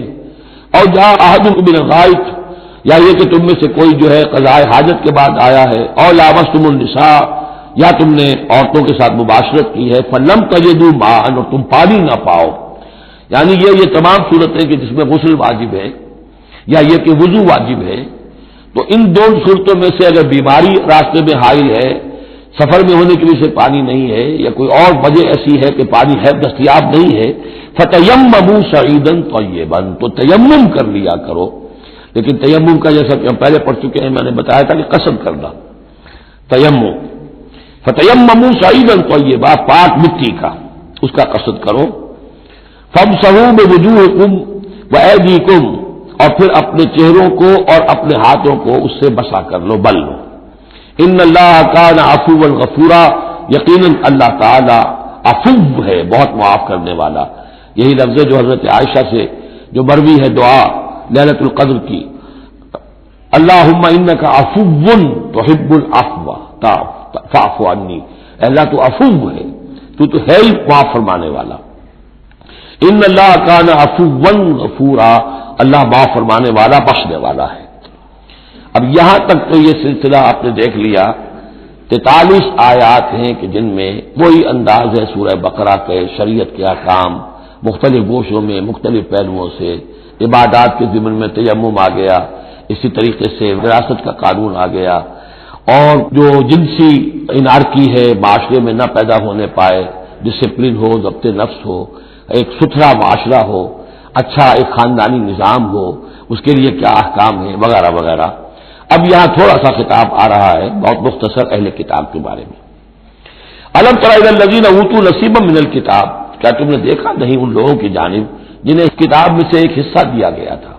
أَوْ جَاءَ أَحَدٌ مِّنَ الْغَائِطِ، یا یہ کہ تم میں سے کوئی جو ہے قضاء حاجت کے بعد آیا ہے، أَوْ لَامَسْتُمُ النِّسَاءَ، یا تم نے عورتوں کے ساتھ مباشرت کی ہے، فَلَمْ تَجِدُوا مَاءً، اور تم پانی نہ پاؤ، یعنی یہ تمام صورتیں کہ جس میں غسل واجب ہے یا یہ کہ وضو واجب ہے، تو ان دو صورتوں میں سے اگر بیماری راستے میں حائل ہے، سفر میں ہونے کی وجہ سے پانی نہیں ہے، یا کوئی اور وجہ ایسی ہے کہ پانی ہے دستیاب نہیں ہے، فَتَيَمَّمُوا صَعِيدًا طَيِّبًا، تو تیمم کر لیا کرو۔ لیکن تیمم کا جیسا کہ ہم پہلے پڑھ چکے ہیں، میں نے بتایا تھا کہ قصد کرنا تیمم، فَتَيَمَّمُوا صَعِيدًا طَيِّبًا، پاک مٹی کا اس کا قصد کرو، فَامْسَحُوا بِوُجُوهِكُمْ وَأَيْدِيكُمْ، اور پھر اپنے چہروں کو اور اپنے ہاتھوں کو اس سے بسا کر لو، بل لو۔ ان اللہ کان عفوا غفورا، یقیناً اللہ تعالی عفو ہے، بہت معاف کرنے والا۔ یہی لفظ ہے جو حضرت عائشہ سے جو مروی ہے دعا لیلۃ القدر کی، اللہم انک عفو تحب العفو فاعف عنی، اے اللہ تو عفو ہے، تو ہے ہی معاف فرمانے والا۔ ان اللہ کان عفوا غفورا، اللہ معاف فرمانے والا بخشنے والا ہے۔ اب یہاں تک تو یہ سلسلہ آپ نے دیکھ لیا، 43 آیات ہیں کہ جن میں وہی انداز ہے سورہ بقرہ کے، شریعت کے احکام مختلف گوشوں میں مختلف پہلوؤں سے، عبادات کے ضمن میں تیمم آ گیا، اسی طریقے سے وراثت کا قانون آ گیا، اور جو جنسی انارکی ہے معاشرے میں نہ پیدا ہونے پائے، ڈسپلن ہو، ضبط نفس ہو، ایک ستھرا معاشرہ ہو، اچھا ایک خاندانی نظام ہو، اس کے لیے کیا احکام ہیں وغیرہ وغیرہ۔ اب یہاں تھوڑا سا خطاب آ رہا ہے بہت مختصر اہل کتاب کے بارے میں۔ الم تر الی الذین اوتوا نصیبا من الکتاب، کیا تم نے دیکھا نہیں ان لوگوں کی جانب جنہیں اس کتاب میں سے ایک حصہ دیا گیا تھا۔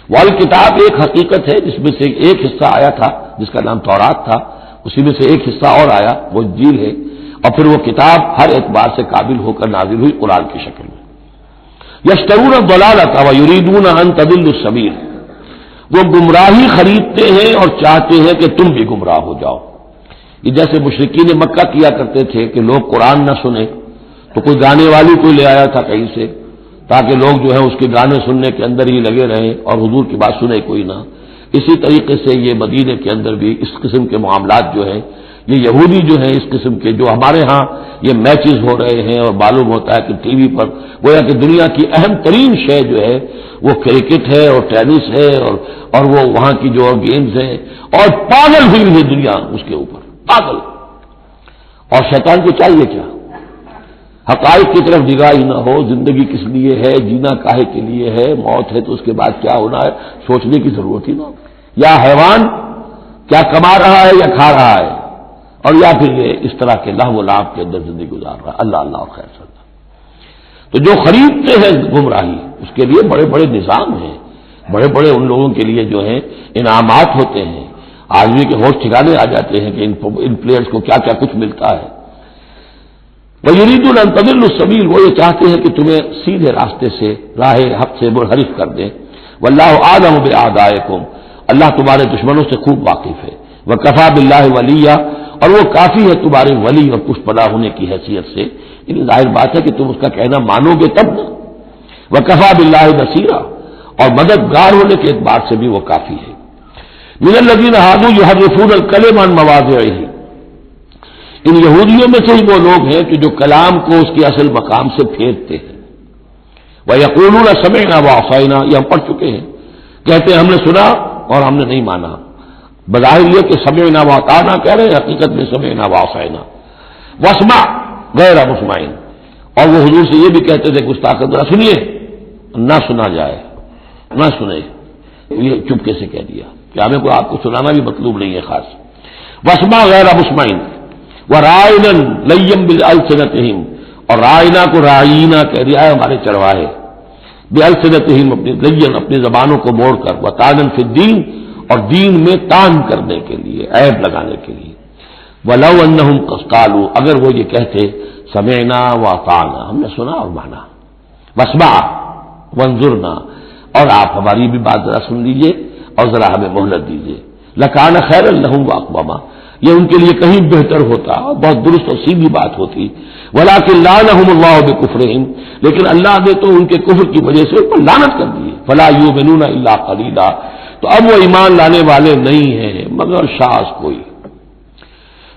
والکتاب ایک حقیقت ہے جس میں سے ایک حصہ آیا تھا جس کا نام تورات تھا، اسی میں سے ایک حصہ اور آیا وہ انجیل ہے، اور پھر وہ کتاب ہر اعتبار سے قابل ہو کر نازل ہوئی قرآن کی شکل میں۔ یشترون الضلالۃ ویریدون ان تضلوا السبیل، وہ گمراہی خریدتے ہیں اور چاہتے ہیں کہ تم بھی گمراہ ہو جاؤ۔ یہ جیسے مشرکین مکہ کیا کرتے تھے کہ لوگ قرآن نہ سنیں تو کوئی گانے والی کوئی لے آیا تھا کہیں سے، تاکہ لوگ جو ہے اس کے گانے سننے کے اندر ہی لگے رہیں اور حضور کی بات سنے کوئی نہ۔ اسی طریقے سے یہ مدینے کے اندر بھی اس قسم کے معاملات جو ہیں، یہ یہودی جو ہیں اس قسم کے، جو ہمارے ہاں یہ میچز ہو رہے ہیں اور معلوم ہوتا ہے کہ ٹی وی پر گویا کہ دنیا کی اہم ترین شے جو ہے وہ کرکٹ ہے اور ٹینس ہے اور وہ وہاں کی جو گیمز ہیں، اور پاگل ہوئی ہے دنیا اس کے اوپر، پاگل۔ اور شیطان کو چاہیے کیا؟ حقائق کی طرف نگاہ ہی نہ ہو، زندگی کس لیے ہے، جینا کاہے کے لیے ہے، موت ہے تو اس کے بعد کیا ہونا ہے، سوچنے کی ضرورت ہی نہ ہو۔ یا حیوان کیا کما رہا ہے یا کھا رہا ہے، اور یا پھر یہ اس طرح کے لہو و لعب کے اندر زندگی گزار رہا ہے۔ اللہ اللہ اور خیر صلی اللہ۔ تو جو خریدتے ہیں گمراہی، اس کے لیے بڑے بڑے نظام ہیں، بڑے بڑے ان لوگوں کے لیے جو ہیں انعامات ہوتے ہیں، آدمی کے ہوش ٹھکانے آ جاتے ہیں کہ ان پلیئرز کو کیا کیا کچھ ملتا ہے۔ وَيُرِيدُونَ أَن تَضِلُّوا السَّبِيلَ، وہ یہ چاہتے ہیں کہ تمہیں سیدھے راستے سے، راہ حق سے منحرف کر دیں۔ وَاللَّهُ أَعْلَمُ بِأَعْدَائِكُمْ، اللہ تمہارے دشمنوں سے خوب واقف ہے۔ وَكَفَىٰ بِاللَّهِ وَلِيًّا، اور وہ کافی ہے تمہارے ولی اور پشت پناہ ہونے کی حیثیت سے، یعنی ظاہر بات ہے کہ تم اس کا کہنا مانو گے تب نہ۔ وَكَفَىٰ بِاللَّهِ نَصِيرًا، اور مددگار ہونے کے اعتبار سے بھی وہ کافی ہے۔ مِنَ الَّذِينَ هَادُوا يُحَرِّفُونَ الْكَلِمَ عَن مَّوَاضِعِهِ، ان یہودیوں میں سے ہی وہ لوگ ہیں کہ جو کلام کو اس کے اصل مقام سے پھیرتے ہیں۔ وَيَقُولُونَ سَمِعْنَا وَعَصَيْنَا، یہ ہم پڑھ چکے ہیں، کہتے ہیں ہم نے سنا اور ہم نے نہیں مانا۔ بظاہر یہ کہ سمعنا وَأَطَعْنَا کہہ رہے ہیں، حقیقت میں سمعنا وَعَصَيْنَا۔ وَاسْمَعْ غَيْرَ مُسْمَعٍ، اور وہ حضور سے یہ بھی کہتے تھے گستاخ ذرا سنیے، نہ سنا جائے، نہ سنے، یہ چپکے سے کہہ دیا کہ ہمیں کو آپ کو سنانا بھی مطلوب نہیں ہے خاص۔ وَاسْمَعْ غَيْرَ مُسْمَعٍ وَرَاعِنًا لَيًّا بِأَلْسِنَتِهِمْ، اور رائنا کو رائینا کہہ دیا ہے ہمارے چرواہے، بِأَلْسِنَتِهِمْ اپنی لین اپنی زبانوں کو موڑ کر، وَطَعْنًا فِي الدِّينِ، اور دین میں تان کرنے کے لیے، عیب لگانے کے لیے۔ وَلَوْ أَنَّهُمْ قَالُوا، اگر وہ یہ کہتے سمعنا وَأَطَعْنَا، ہم نے سنا اور مانا، وَاسْمَعْ وَانظُرْنَا، اور آپ ہماری بھی بات ذرا سن لیجئے اور ذرا ہمیں مہلت دیجئے، لَكَانَ خَيْرًا لَهُمْ وَأَقْوَمَ، یہ ان کے لیے کہیں بہتر ہوتا، بہت درست اور سیدھی بات ہوتی۔ وَلَٰكِن لَعَنَهُمُ اللَّهُ بِكُفْرِهِمْ، لیکن اللہ نے تو ان کے کفر کی وجہ سے ان پر لعنت کر دی، فَلَا يُؤْمِنُونَ إِلَّا قَلِيلًا، تو اب وہ ایمان لانے والے نہیں ہیں مگر شاذ کوئی۔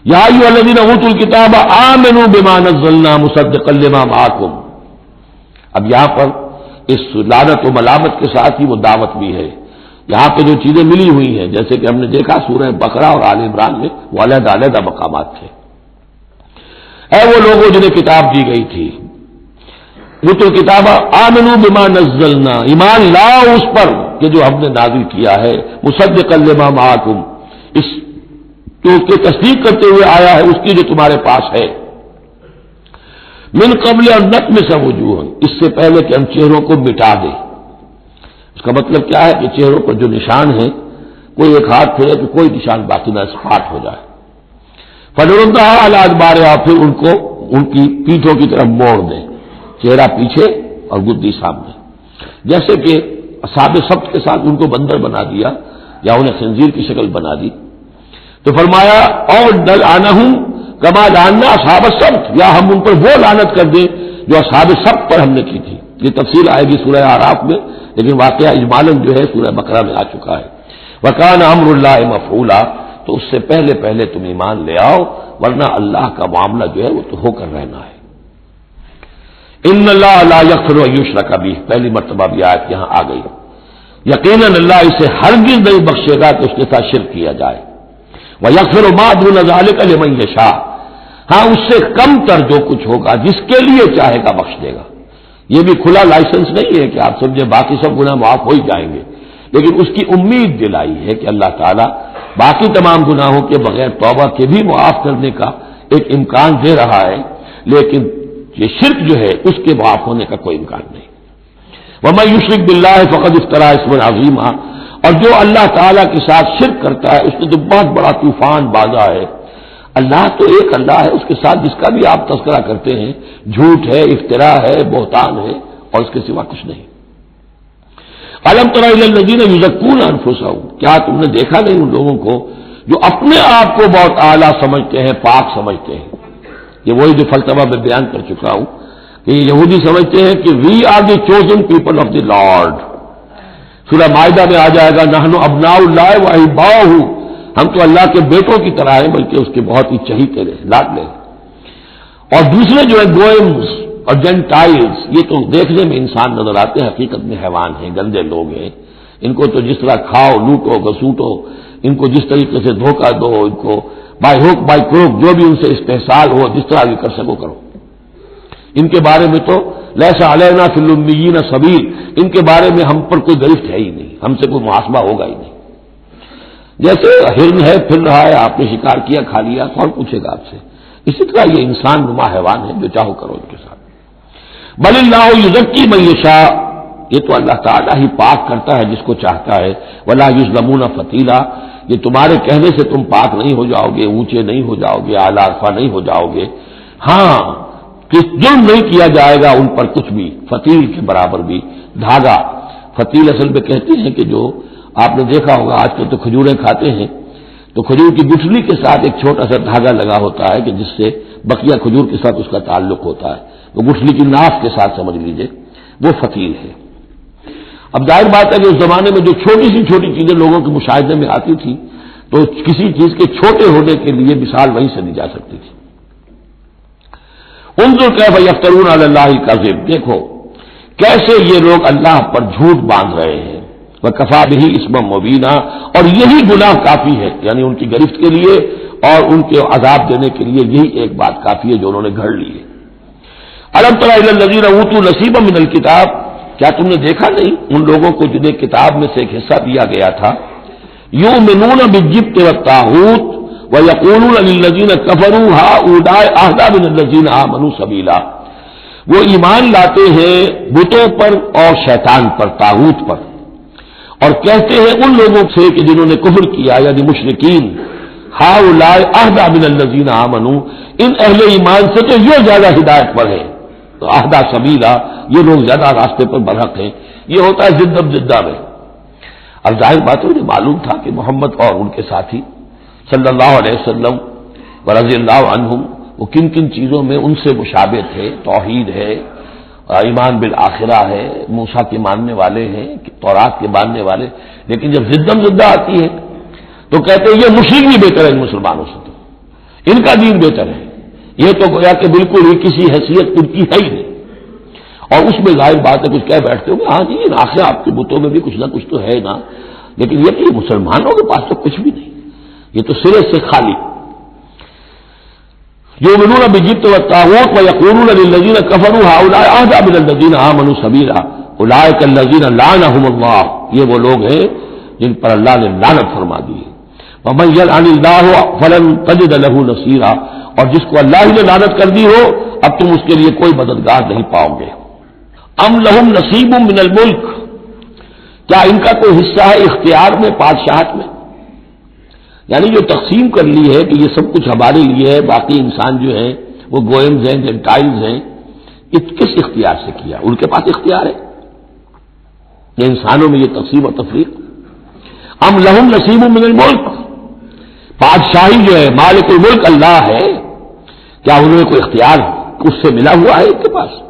یا ایھا الذین اوتوا الکتاب آمنوا بما نزلنا مصدقا لما معکم، اب یہاں پر اس لعنت و ملامت کے ساتھ ہی وہ دعوت بھی ہے۔ یہاں پہ جو چیزیں ملی ہوئی ہیں جیسے کہ ہم نے دیکھا سورہ بقرہ اور آل عمران میں وہ علیحدہ علیحدہ مقامات تھے۔ اے وہ لوگوں جنہیں کتاب دی گئی تھی، اوتوا الکتاب آمنوا بما نزلنا، ایمان لاؤ اس پر کہ جو ہم نے نازل کیا ہے، مصدقا لما معکم، اس کی تصدیق کرتے ہوئے آیا ہے اس کی جو تمہارے پاس ہے۔ من قبل ان نطمس وجوہا، اس سے پہلے کہ ہم چہروں کو مٹا دیں۔ اس کا مطلب کیا ہے کہ چہروں پر جو نشان ہیں، کوئی ایک ہاتھ پھیرے کہ کوئی نشان باقی نہ اسپاٹ ہو جائے۔ فنردھا علی ادبارہا، پھر ان کو ان کی پیٹھوں کی طرف موڑ دیں، چہرہ پیچھے اور گدی سامنے، جیسے کہ اصحاب سبت کے ساتھ ان کو بندر بنا دیا یا انہیں خنزیر کی شکل بنا دی۔ تو فرمایا اور نلعنہم کما لعنا اصحاب السبت، یا ہم ان پر وہ لعنت کر دیں جو اصحاب سبت پر ہم نے کی تھی۔ یہ تفصیل آئے گی سورہ اعراف میں، لیکن واقعہ اجمالاً جو ہے سورہ بقرہ میں آ چکا ہے۔ وَكَانَ أَمْرُ اللَّهِ مَفْعُولًا، تو اس سے پہلے تم ایمان لے آؤ، ورنہ اللہ کا معاملہ جو ہے وہ تو ہو کر رہنا ہے۔ ان اللہ لا یغفر ان یشرک بہ، پہلی مرتبہ بھی آیت یہاں آ گئی۔ یقیناً اللہ اسے ہرگز نہیں بخشے گا کہ اس کے ساتھ شرک کیا جائے۔ وَيَغْفِرُ مَا دُونَ ذَلِكَ لِمَن يَشَاءُ، ہاں اس سے کم تر جو کچھ ہوگا جس کے لیے چاہے گا بخش دے گا۔ یہ بھی کھلا لائسنس نہیں ہے کہ آپ سمجھے باقی سب گناہ معاف ہو ہی جائیں گے، لیکن اس کی امید دلائی ہے کہ اللہ تعالیٰ باقی تمام گناہوں کے بغیر توبہ کے بھی معاف کرنے کا ایک امکان دے رہا ہے، لیکن یہ شرک جو ہے اس کے معاف ہونے کا کوئی امکان نہیں۔ وَمَن يُشْرِكْ بِاللَّهِ فَقَدِ افْتَرَىٰ اثْمًا عَظِيمًا، اور جو اللہ تعالیٰ کے ساتھ شرک کرتا ہے اس نے تو بہت بڑا طوفان باندھا ہے۔ اللہ تو ایک اللہ ہے، اس کے ساتھ جس کا بھی آپ تذکرہ کرتے ہیں جھوٹ ہے، افتراء ہے، بہتان ہے، اور اس کے سوا کچھ نہیں۔ أَلَمْ تَرَ إِلَى الَّذِينَ يُزَكُّونَ أَنفُسَهُمْ، کیا تم نے دیکھا نہیں ان لوگوں کو جو اپنے آپ کو بہت اعلیٰ سمجھتے ہیں، پاک سمجھتے ہیں؟ یہ وہی جو فلسفہ میں بیان کر چکا ہوں کہ یہ یہودی سمجھتے ہیں کہ we are the chosen people of the Lord. سورہ مائدہ میں آ جائے گا نحن ابناء اللہ واحباؤہ، ہم تو اللہ کے بیٹوں کی طرح ہیں، بلکہ اس کے بہت ہی چہیتے ہیں، لاڈلے ہیں۔ اور دوسرے جو ہے گوئمز اور جینٹائلز، یہ تو دیکھنے میں انسان نظر آتے ہیں، حقیقت میں حیوان ہیں، گندے لوگ ہیں۔ ان کو تو جس طرح کھاؤ، لوٹو، گسوٹو، ان کو جس طریقے سے دھوکہ دو، ان کو بائی ہوک بائی کروک جو بھی ان سے استحصال ہو، جس طرح بھی کر سکو کرو۔ ان کے بارے میں تو لیس علینا فی الامیین سبیل، ان کے بارے میں ہم پر کوئی گرفت ہے ہی نہیں، ہم سے کوئی محاسبہ ہوگا ہی نہیں۔ جیسے ہرن ہے، پھر رہا ہے، آپ نے شکار کیا، کھا لیا، کون پوچھے گا آپ سے؟ اسی طرح یہ انسان نما حیوان ہے، جو چاہو کرو ان کے ساتھ۔ بل اللہ یزکی من یشاء، یہ تو اللہ تعالیٰ ہی پاک کرتا ہے جس کو چاہتا ہے۔ ولا یظلمون فتیلا، یہ تمہارے کہنے سے تم پاک نہیں ہو جاؤ گے، اونچے نہیں ہو جاؤ گے، اعلیٰ عرفہ نہیں ہو جاؤ گے۔ ہاں کس جرم نہیں کیا جائے گا ان پر کچھ بھی، فتیل کے برابر بھی دھاگا۔ فتیل اصل میں کہتے ہیں کہ جو آپ نے دیکھا ہوگا آج کل تو کھجوریں کھاتے ہیں تو کھجور کی گٹھلی کے ساتھ ایک چھوٹا سا دھاگا لگا ہوتا ہے کہ جس سے بقیہ کھجور کے ساتھ اس کا تعلق ہوتا ہے، وہ گٹھلی کی ناف کے ساتھ سمجھ لیجئے، وہ فتیل ہے۔ اب ظاہر بات ہے کہ اس زمانے میں جو چھوٹی سی چھوٹی چیزیں لوگوں کے مشاہدے میں آتی تھی تو کسی چیز کے چھوٹے ہونے کے لیے مثال وہیں سے دی جا سکتی تھی۔ انظر کیف یفترون علی اللہ الکذب، دیکھو کیسے یہ لوگ اللہ پر جھوٹ باندھ رہے ہیں۔ وکفی بہ اسما مبینا، اور یہی گناہ کافی ہے، یعنی ان کی گرفت کے لیے اور ان کے عذاب دینے کے لیے یہی ایک بات کافی ہے جو انہوں نے گھڑ لی ہے۔ الم تر الی الذین اوتوا نصیبا من الکتاب، کیا تم نے دیکھا نہیں ان لوگوں کو جنہیں کتاب میں سے ایک حصہ دیا گیا تھا؟ یؤمنون بالجبت والطاغوت وَيَقُولُونَ لِلَّذِينَ كَفَرُوا هَؤُلَاءِ أَهْدَىٰ مِنَ الَّذِينَ آمَنُوا سَبِيلًا، وہ ایمان لاتے ہیں بتوں پر اور شیطان پر، طاغوت پر، اور کہتے ہیں ان لوگوں سے کہ جنہوں نے کفر کیا یعنی مشرکین، هَؤُلَاءِ أَهْدَىٰ مِنَ الَّذِينَ آمَنُوا، ان اہل ایمان سے تو یہ زیادہ ہدایت پر ہے، تو اہدیٰ سبیلا، یہ لوگ زیادہ راستے پر برحق ہیں۔ یہ ہوتا ہے زدم زدہ میں۔ اب ظاہر بات ہے، مجھے معلوم تھا کہ محمد اور ان کے ساتھی صلی اللہ علیہ وسلم ورضی اللہ عنہم وہ کن کن چیزوں میں ان سے مشابہ تھے، توحید ہے، ایمان بالآخرہ ہے، موسیٰ کے ماننے والے ہیں، تورات کے ماننے والے، لیکن جب زدم زدہ آتی ہے تو کہتے ہیں یہ مشرک بھی بہتر ہے ان مسلمانوں سے، تو ان کا دین بہتر ہے، یہ تو گویا کہ بالکل ہی کسی حیثیت ان کی ہے ہی نہیں۔ اور اس میں ظاہر بات ہے کچھ کہہ بیٹھتے ہو کہ ہاں جی آخر آپ کے بتوں میں بھی کچھ نہ کچھ تو ہے نا، لیکن یہ کہ مسلمانوں کے پاس تو کچھ بھی نہیں، یہ تو سرے سے خالی۔ یؤمنون بالجبت والطاغوت ویقولون للذین کفروا هؤلاء اهدىٰ من الذین آمنوا سبیلا اولئک الذین لعنهم اللہ، یہ وہ لوگ ہیں جن پر اللہ نے لعنت فرما دی ہے۔ ومن یلعن اللہ فلن تجد له نصیرا، اور جس کو اللہ ہی نے لعنت کر دی ہو اب تم اس کے لیے کوئی مددگار نہیں پاؤ گے۔ ام لهم نصیب من الملک، کیا ان کا کوئی حصہ ہے اختیار میں، بادشاہت میں؟ یعنی جو تقسیم کر لی ہے کہ یہ سب کچھ ہمارے لیے ہے، باقی انسان جو ہیں وہ گوئمز ہیں، جینٹائلز ہیں، یہ کس اختیار سے کیا؟ ان کے پاس اختیار ہے یہ انسانوں میں یہ تقسیم و تفریق؟ ام لہم نصیب من الملک، بادشاہی جو ہے مالک الملک اللہ ہے، کیا انہوں نے کوئی اختیار اس سے ملا ہوا ہے ان کے پاس؟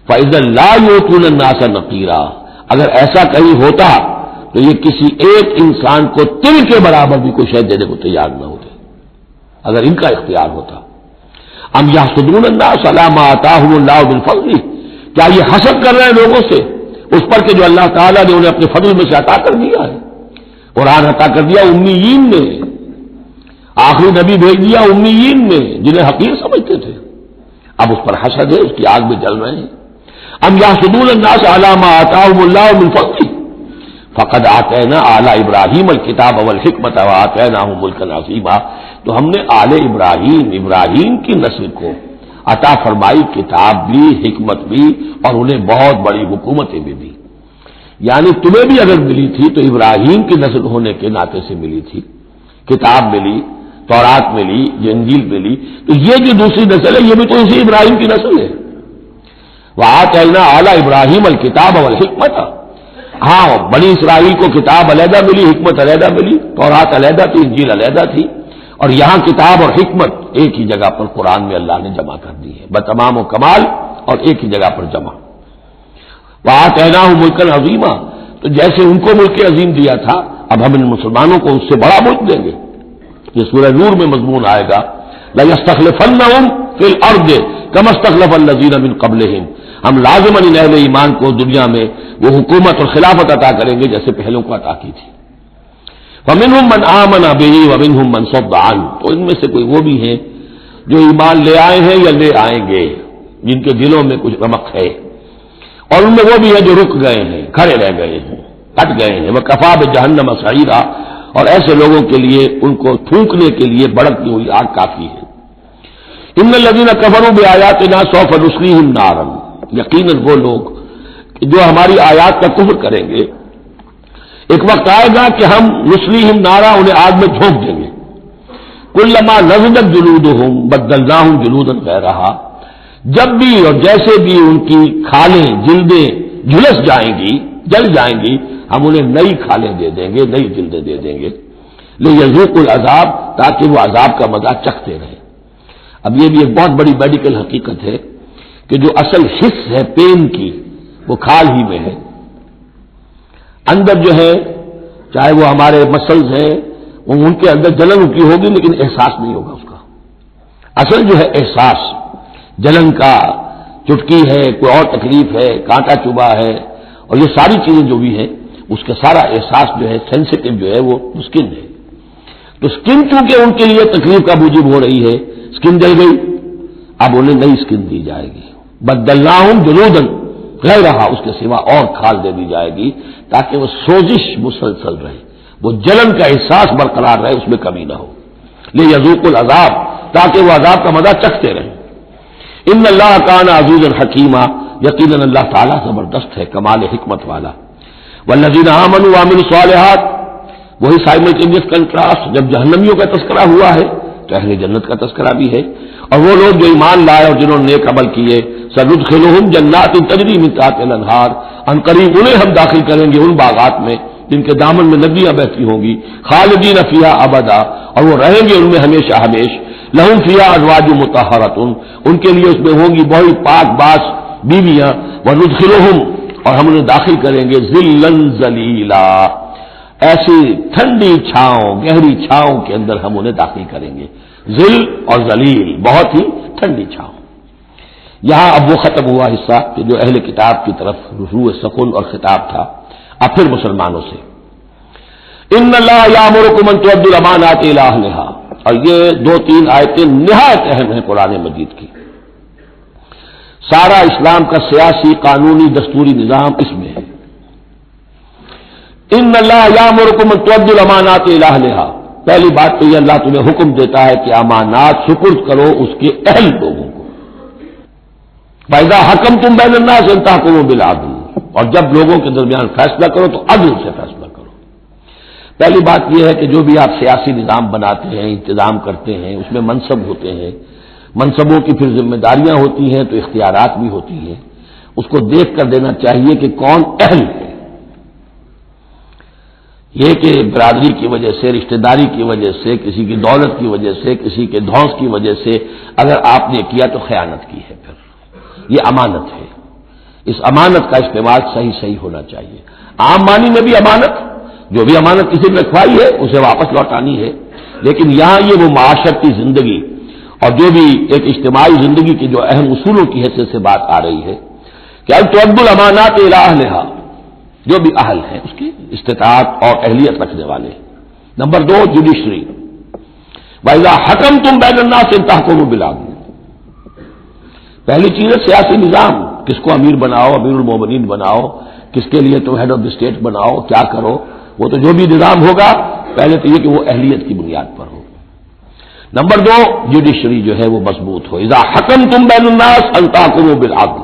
فَإِذًا لَا يُؤْتُونَ النَّاسَ نَقِيرًا، اگر ایسا کہیں ہوتا تو یہ کسی ایک انسان کو تل کے برابر بھی کوئی شے دینے کو تیار نہ ہوتے، اگر ان کا اختیار ہوتا۔ ام یحسدون الناس علی ما آتاہم اللہ من فضلہ، کیا یہ حسد کر رہے ہیں لوگوں سے اس پر کہ جو اللہ تعالیٰ نے انہیں اپنے فضل میں سے عطا کر دیا ہے؟ قرآن عطا کر دیا امیین نے، آخری نبی بھیج دیا امیین نے جنہیں حقیر سمجھتے تھے، اب اس پر حسد ہے، اس کی آگ میں جل رہے ہیں۔ ام یحسدون الناس علی ما آتاہم اللہ من فضلہ فقد آتینا آل ابراہیم الکتاب والحکمت وآتیناہم ملکا عظیما، تو ہم نے آل ابراہیم کی نسل کو عطا فرمائی کتاب بھی، حکمت بھی، اور انہیں بہت بڑی حکومتیں بھی دی۔ یعنی تمہیں بھی اگر ملی تھی تو ابراہیم کی نسل ہونے کے ناطے سے ملی تھی، کتاب ملی، تورات ملی، انجیل ملی، تو یہ جو دوسری نسل ہے یہ بھی تو اسی ابراہیم کی نسل ہے۔ وآتینا آل ابراہیم الکتاب والحکمت، ہاں بنی اسرائیل کو کتاب علیحدہ ملی، حکمت علیحدہ ملی، تورات علیحدہ تھی، انجیل علیحدہ تھی، اور یہاں کتاب اور حکمت ایک ہی جگہ پر قرآن میں اللہ نے جمع کر دی ہے، بتمام و کمال، اور ایک ہی جگہ پر جمع۔ وآتیناہ ملکا عظیما، تو جیسے ان کو ملک عظیم دیا تھا اب ہم ان مسلمانوں کو اس سے بڑا ملک دیں گے۔ یہ سورہ نور میں مضمون آئے گا، لَيَسْتَخْلِفَنَّهُمْ فِي الْأَرْضِ كَمَا اسْتَخْلَفَ الَّذِينَ مِن قَبْلِهِمْ، ہم لازماً ان اہل ایمان کو دنیا میں وہ حکومت اور خلافت عطا کریں گے جیسے پہلوں کو عطا کی تھی۔ وَمِنْهُمْ مَنْ آمَنَ بِهِ وَمِنْهُمْ مَنْ صَدَّ عَنْهُ، تو ان میں سے کوئی وہ بھی ہیں جو ایمان لے آئے ہیں یا لے آئیں گے، جن کے دلوں میں کچھ رمق ہے، اور ان میں وہ بھی ہیں جو رک گئے ہیں، کھڑے رہ گئے ہیں، ہٹ گئے ہیں۔ وَكَفَىٰ بِجَهَنَّمَ سَعِيرًا، اور ایسے لوگوں کے لیے ان کو پھونکنے کے لیے بڑکتی ہوئی آگ کافی ہے۔ ان الذین کفروا بآیاتنا سوف نصلیہم نارا، یقیناً وہ لوگ جو ہماری آیات کا کفر کریں گے ایک وقت آئے گا کہ ہم نصلیہم نارا، انہیں آگ میں جھونک دیں گے۔ کلما نضجت جلودہم بدلناہم جلودا غیرہا، جب بھی اور جیسے بھی ان کی کھالیں جلدیں جھلس جائیں گی، جل جائیں گی، ہم انہیں نئی کھالیں دے دیں گے، نئی جلدیں دے دیں گے، لیذوقوا العذاب، تاکہ وہ عذاب کا مزہ چکھتے رہیں۔ اب یہ بھی ایک بہت بڑی میڈیکل حقیقت ہے کہ جو اصل حس ہے پین کی وہ کھال ہی میں ہے، اندر جو ہے چاہے وہ ہمارے مسلز ہیں ان کے اندر جلن کی ہوگی لیکن احساس نہیں ہوگا اس کا۔ اصل جو ہے احساس جلن کا، چٹکی ہے، کوئی اور تکلیف ہے، کانٹا چبھا ہے، اور یہ ساری چیزیں جو بھی ہیں اس کا سارا احساس جو ہے سینسیٹیو جو ہے وہ سکن ہے۔ تو سکن چونکہ ان کے لیے تکلیف کا موجب ہو رہی ہے، سکن جل گئی، اب انہیں نئی سکن دی جائے گی، بدلناہم جلودا غیرہا، اس کے سوا اور کھال دے دی جائے گی تاکہ وہ سوزش مسلسل رہے، وہ جلن کا احساس برقرار رہے، اس میں کمی نہ ہو، لیذوقوا العذاب، تاکہ وہ عذاب کا مزہ چکھتے رہیں۔ ان اللہ کان عزیزا حکیما، یقیناً اللہ تعالیٰ زبردست ہے، کمال حکمت والا۔ والذین آمنوا وعملوا الصالحات، وہی سائملٹینیس کنٹراسٹ، جب جہنمیوں کا تذکرہ ہوا ہے تو اہل جنت کا تذکرہ بھی ہے، اور وہ لوگ جو ایمان لائے اور جنہوں نے نیک عمل کیے، سندخلہم جنات تجری من تحتہا الانہار، ان قریب انہیں ہم داخل کریں گے ان باغات میں جن کے دامن میں ندیاں بہتی ہوں گی، خالدین فیہا ابدا، اور وہ رہیں گے ان میں ہمیشہ ہمیش، لہم فیہا ازواج مطہرۃ، ان کے لیے اس میں ہوں گی بہت پاک باز بیویاں، وندخلہم، اور ہم انہیں داخل کریں گے ذلا ذلیلا، ایسی ٹھنڈی چھاؤں، گہری چھاؤں کے اندر ہم انہیں داخل کریں گے، ذل اور ذلیل، بہت ہی ٹھنڈی چھاؤں۔ یہاں اب وہ ختم ہوا حصہ کہ جو اہل کتاب کی طرف رجوع سکون اور خطاب تھا، اب پھر مسلمانوں سے، ان اللہ یامرکم ان تؤدوا الامانات الی اہلھا، اور یہ دو تین آیتیں نہایت اہم ہیں قرآن مجید کی، سارا اسلام کا سیاسی قانونی دستوری نظام اس میں ہے۔ ان اللہ یامرکم ان تؤدوا الامانات الی اہلھا، پہلی بات تو یہ اللہ تمہیں حکم دیتا ہے کہ امانات سپرد کرو اس کے اہل لوگوں کو۔ فَإِذَا حَكَمْتُمْ بَيْنَ النَّاسِ أَن تَحْكُمُوا بِالْعَدْلِ، اور جب لوگوں کے درمیان فیصلہ کرو تو عدل سے فیصلہ کرو۔ پہلی بات یہ ہے کہ جو بھی آپ سیاسی نظام بناتے ہیں، انتظام کرتے ہیں، اس میں منصب ہوتے ہیں، منصبوں کی پھر ذمہ داریاں ہوتی ہیں تو اختیارات بھی ہوتی ہیں، اس کو دیکھ کر دینا چاہیے کہ کون اہل ہے۔ یہ کہ برادری کی وجہ سے، رشتہ داری کی وجہ سے، کسی کی دولت کی وجہ سے، کسی کے دھونس کی وجہ سے اگر آپ نے کیا تو خیانت کی ہے، پھر یہ امانت ہے۔ اس امانت کا استعمال صحیح ہونا چاہیے. عام معنی میں بھی امانت، جو بھی امانت کسی نے رکھوائی ہے اسے واپس لوٹانی ہے، لیکن یہاں یہ وہ معاشرتی زندگی اور جو بھی ایک اجتماعی زندگی کے جو اہم اصولوں کی حیثیت سے بات آ رہی ہے کہ اب تؤدوا الامانات الی اہلھا، جو بھی اہل ہیں اس کی استطاعت اور اہلیت رکھنے والے. نمبر 2 جوڈیشری، وَإِذَا حَكَمْتُمْ بَيْنَ النَّاسِ أَن تَحْكُمُوا بِالْعَدْلِ. پہلی چیز ہے سیاسی نظام، کس کو امیر بناؤ، امیر المومنین بناؤ، کس کے لیے تم ہیڈ آف دی اسٹیٹ بناؤ، کیا کرو. وہ تو جو بھی نظام ہوگا پہلے تو یہ کہ وہ اہلیت کی بنیاد پر ہو. نمبر 2 جوڈیشری جو ہے وہ مضبوط ہو. اذا حکمتم بین الناس ان تحکموا بالعدل،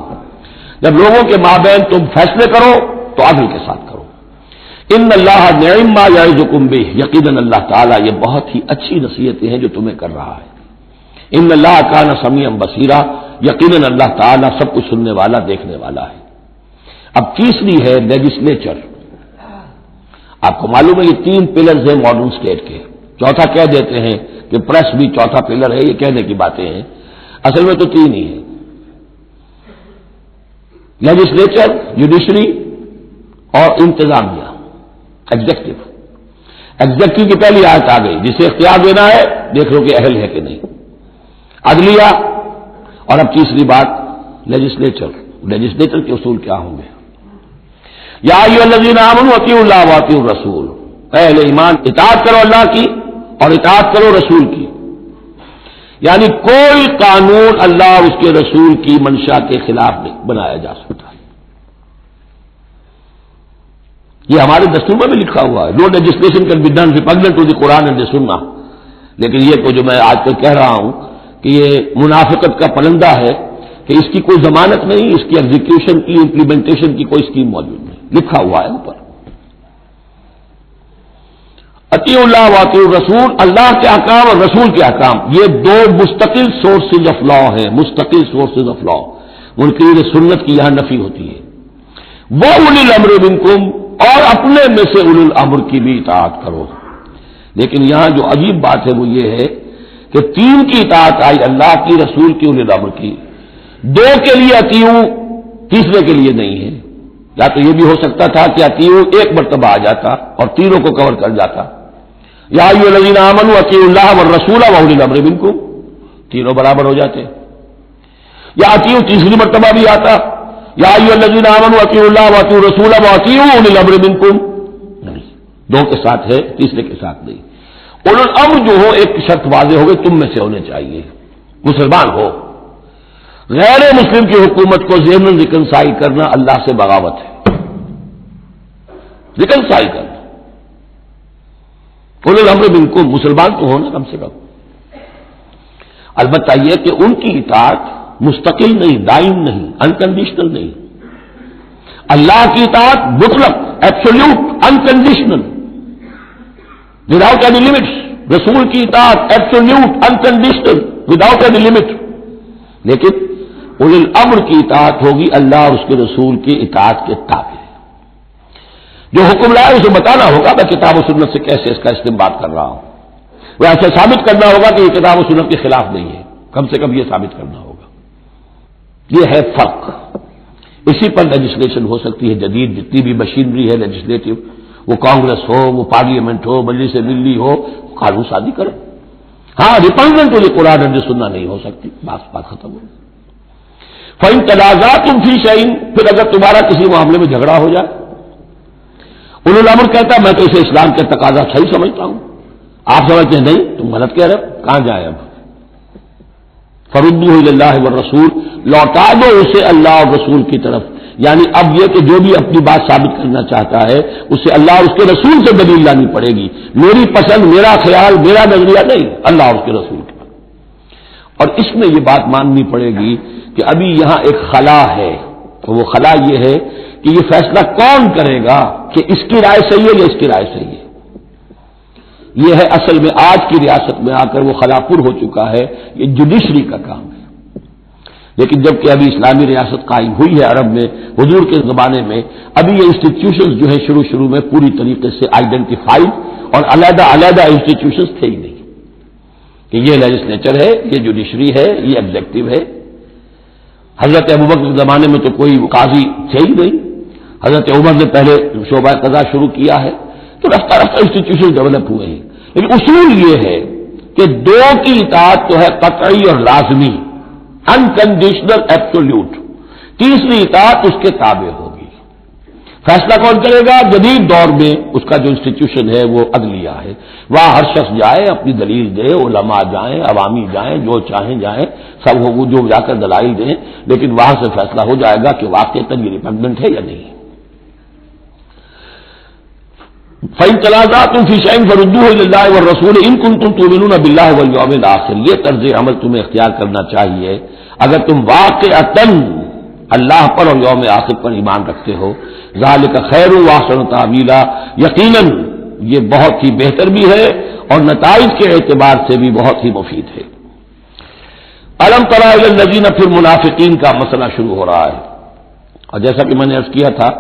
جب لوگوں کے مابین تم فیصلے کرو تو عدل کے ساتھ کرو. ان اللہ نعم ما یعظکم بہ، یقیناً اللہ تعالیٰ یہ بہت ہی اچھی نصیحتیں ہیں جو تمہیں کر رہا ہے. ان اللہ کان سمیعا بصیرا، یقیناً اللہ تعالیٰ سب کچھ سننے والا دیکھنے والا ہے. اب تیسری ہے لیجسلیچر. آپ کو معلوم ہے یہ 3 پلرز ہیں ماڈرن اسٹیٹ کے. چوتھا کہہ دیتے ہیں کہ پریس بھی چوتھا پلر ہے، یہ کہنے کی باتیں ہیں، اصل میں تو 3 ہی ہیں: لیجسلیچر، جوڈیشری اور انتظامیہ، ایگزیکٹو. ایگزیکٹو کی پہلی آیت آ گئی، جسے اختیار دینا ہے دیکھ لو کہ اہل ہے کہ نہیں. عدلیہ، اور اب تیسری بات لیجسلیچر. لیجسلیچر کے اصول کیا ہوں گے؟ یا ایھا الذین آمنوا اطیعوا اللہ واطیعوا الرسول، اہل ایمان اطاعت کرو اللہ کی اور اطاعت کرو رسول کی. یعنی کوئی قانون اللہ اس کے رسول کی منشا کے خلاف نہیں بنایا جا سکتا. یہ ہمارے دستور میں بھی لکھا ہوا ہے، no legislation can be done repugnant to the قرآن اینڈ دی سنہ. لیکن یہ تو جو میں آج کل کہہ رہا ہوں کہ یہ منافقت کا پلندہ ہے کہ اس کی کوئی ضمانت نہیں، اس کی ایگزیکیوشن کی امپلیمنٹیشن کی کوئی اسکیم موجود نہیں. لکھا ہوا ہے اوپر اطیعوا اللہ واطیعوا الرسول، اللہ کے احکام اور رسول کے احکام، یہ 2 مستقل سورسز آف لا ہیں، مستقل سورسز آف لا. منکرین سنت کی یہاں نفی ہوتی ہے. وہ اولی الامر منکم، اور اپنے میں سے اولی الامر کی بھی اطاعت کرو. لیکن یہاں جو عجیب بات ہے وہ یہ ہے کہ 3 کی اطاعت آئی، اللہ کی، رسول کی، اولی الامر کی. 2 کے لیے اطیعوا، تیسرے کے لیے نہیں ہے. یا تو یہ بھی ہو سکتا تھا کہ اطیعوا ایک مرتبہ آ جاتا اور تینوں کو کور کر جاتا. یا ایھا الذین آمنوا اطیعوا اللہ والرسول واولی الامر منکم، تینوں برابر ہو جاتے. یا اطیعوا تیسری مرتبہ بھی آتا، یا ایھا الذین آمنوا اطیعوا اللہ واطیعوا الرسول واطیعوا اولی الامر منکم. نہیں، 2 کے ساتھ ہے، تیسرے کے ساتھ نہیں. اولی الامر جو ہو ایک شرط واضح ہو گئی، تم میں سے ہونے چاہیے، مسلمان ہو. غیر مسلم کی حکومت کو ذہن ریکنسائل کرنا اللہ سے بغاوت ہے. ریکنسائل کرنا، اولی الامر منکم، مسلمان تو ہونا کم سے کم. البتہ یہ کہ ان کی اطاعت مستقل نہیں، دائم نہیں، انکنڈیشنل نہیں. اللہ کی اطاعت مطلق، absolute, unconditional, without any limits. رسول کی اطاعت absolute, unconditional, without any limit. لیکن اولی الامر کی اطاعت ہوگی اللہ اور اس کے رسول کی اطاعت کے تابع. جو حکم لائے اسے بتانا ہوگا میں کتاب و سنت سے کیسے اس کا استنباط کر رہا ہوں. وہ ایسے ثابت کرنا ہوگا کہ یہ کتاب و سنت کے خلاف نہیں ہے، کم سے کم یہ ثابت کرنا ہوگا. یہ ہے فرق. اسی پر لیجسلیشن ہو سکتی ہے جدید جتنی بھی مشینری ہے لیجسلیٹو، وہ کانگریس ہو، وہ پارلیمنٹ ہو، مجلس ملی ہو، قانون سازی کرے. ہاں ریپنڈنٹ ٹو دی قرآن اینڈ سننا نہیں ہو سکتی، بات ختم ہو. فَإِن تَنَازَعْتُمْ فِي شَيْءٍ، پھر اگر تمہارا کسی معاملے میں جھگڑا ہو جائے، اولی الامر کہتا ہے میں تو اسے اسلام کے تقاضا صحیح سمجھتا ہوں، آپ سمجھتے ہیں نہیں تم غلط کہہ رہے ہو، کہاں جائے اب؟ فَرُدُّوهُ إِلَى اللَّهِ وَالرَّسُولِ، لوٹا دو اسے اللہ اور رسول کی طرف. یعنی اب یہ کہ جو بھی اپنی بات ثابت کرنا چاہتا ہے اسے اللہ اور اس کے رسول سے دلیل لانی پڑے گی. میری پسند، میرا خیال، میرا نظریہ نہیں، اللہ اور اس کے رسول کا. اور اس میں یہ بات ماننی پڑے گی کہ ابھی یہاں ایک خلا ہے. تو وہ خلا یہ ہے کہ یہ فیصلہ کون کرے گا کہ اس کی رائے صحیح ہے یا اس کی رائے صحیح ہے. یہ ہے اصل میں آج کی ریاست میں آ کر وہ خلا پر ہو چکا ہے، یہ جوڈیشری کا کام ہے. لیکن جب کہ ابھی اسلامی ریاست قائم ہوئی ہے عرب میں حضور کے زمانے میں، ابھی یہ انسٹیٹیوشنز جو ہیں شروع میں پوری طریقے سے آئیڈینٹیفائڈ اور علیحدہ انسٹیٹیوشنز تھے ہی نہیں کہ یہ لیجسلیچر ہے، یہ جوڈیشری ہے، یہ ایگزیکٹو ہے. حضرت ابوبکر کے زمانے میں تو کوئی قاضی تھے ہی نہیں، حضرت عمر نے پہلے شعبہ قضا شروع کیا ہے، تو رفتہ رفتہ انسٹیٹیوشن ڈیولپ ہوئے ہیں. لیکن اصول یہ ہے کہ دو کی اطاعت تو ہے قطعی اور لازمی، انکنڈیشنل ایبسولوٹ. تیسری اطاعت اس کے تابع ہوگی. فیصلہ کون کرے گا؟ جدید دور میں اس کا جو انسٹیٹیوشن ہے وہ عدلیہ ہے. وہاں ہر شخص جائے، اپنی دلیل دے، علماء جائیں، عوامی جائیں، جو چاہیں جائیں، سب وہ جو جا کر دلائل دیں، لیکن وہاں سے فیصلہ ہو جائے گا کہ واقعتاً یہ ریپگننٹ ہے یا نہیں. فَإِن تَنَازَعْتُمْ فِي شَيْءٍ فَرُدُّوهُ إِلَى اللَّهِ وَالرَّسُولِ إِن كُنتُمْ تُؤْمِنُونَ بِاللَّهِ وَالْيَوْمِ الْآخِرِ. یہ طرز عمل تمہیں اختیار کرنا چاہیے اگر تم واقعتاً اللہ پر اور یوم آخر پر ایمان رکھتے ہو. ذالک خیر و احسن تاویلا، یقیناً یہ بہت ہی بہتر بھی ہے اور نتائج کے اعتبار سے بھی بہت ہی مفید ہے. الم تری الی الذین، پھر منافقین کا مسئلہ شروع ہو رہا ہے. اور جیسا کہ میں نے عرض کیا تھا،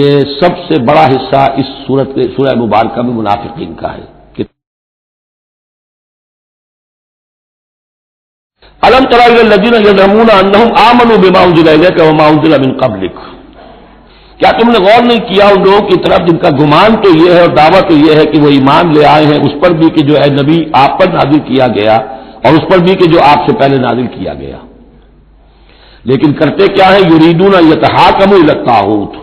یہ سب سے بڑا حصہ اس سورت کے سورہ مبارکہ میں منافقین کا ہے. الم تری الی الذین یزعمون انہم آمنوا بما انزل الیک وما انزل من قبلک. کیا تم نے غور نہیں کیا ان لوگوں کی طرف جن کا گمان تو یہ ہے اور دعویٰ تو یہ ہے کہ وہ ایمان لے آئے ہیں اس پر بھی کہ جو اے نبی آپ پر نازل کیا گیا، اور اس پر بھی کہ جو آپ سے پہلے نازل کیا گیا، لیکن کرتے کیا ہے؟ یریدون یتحاکموا الی الطاغوت.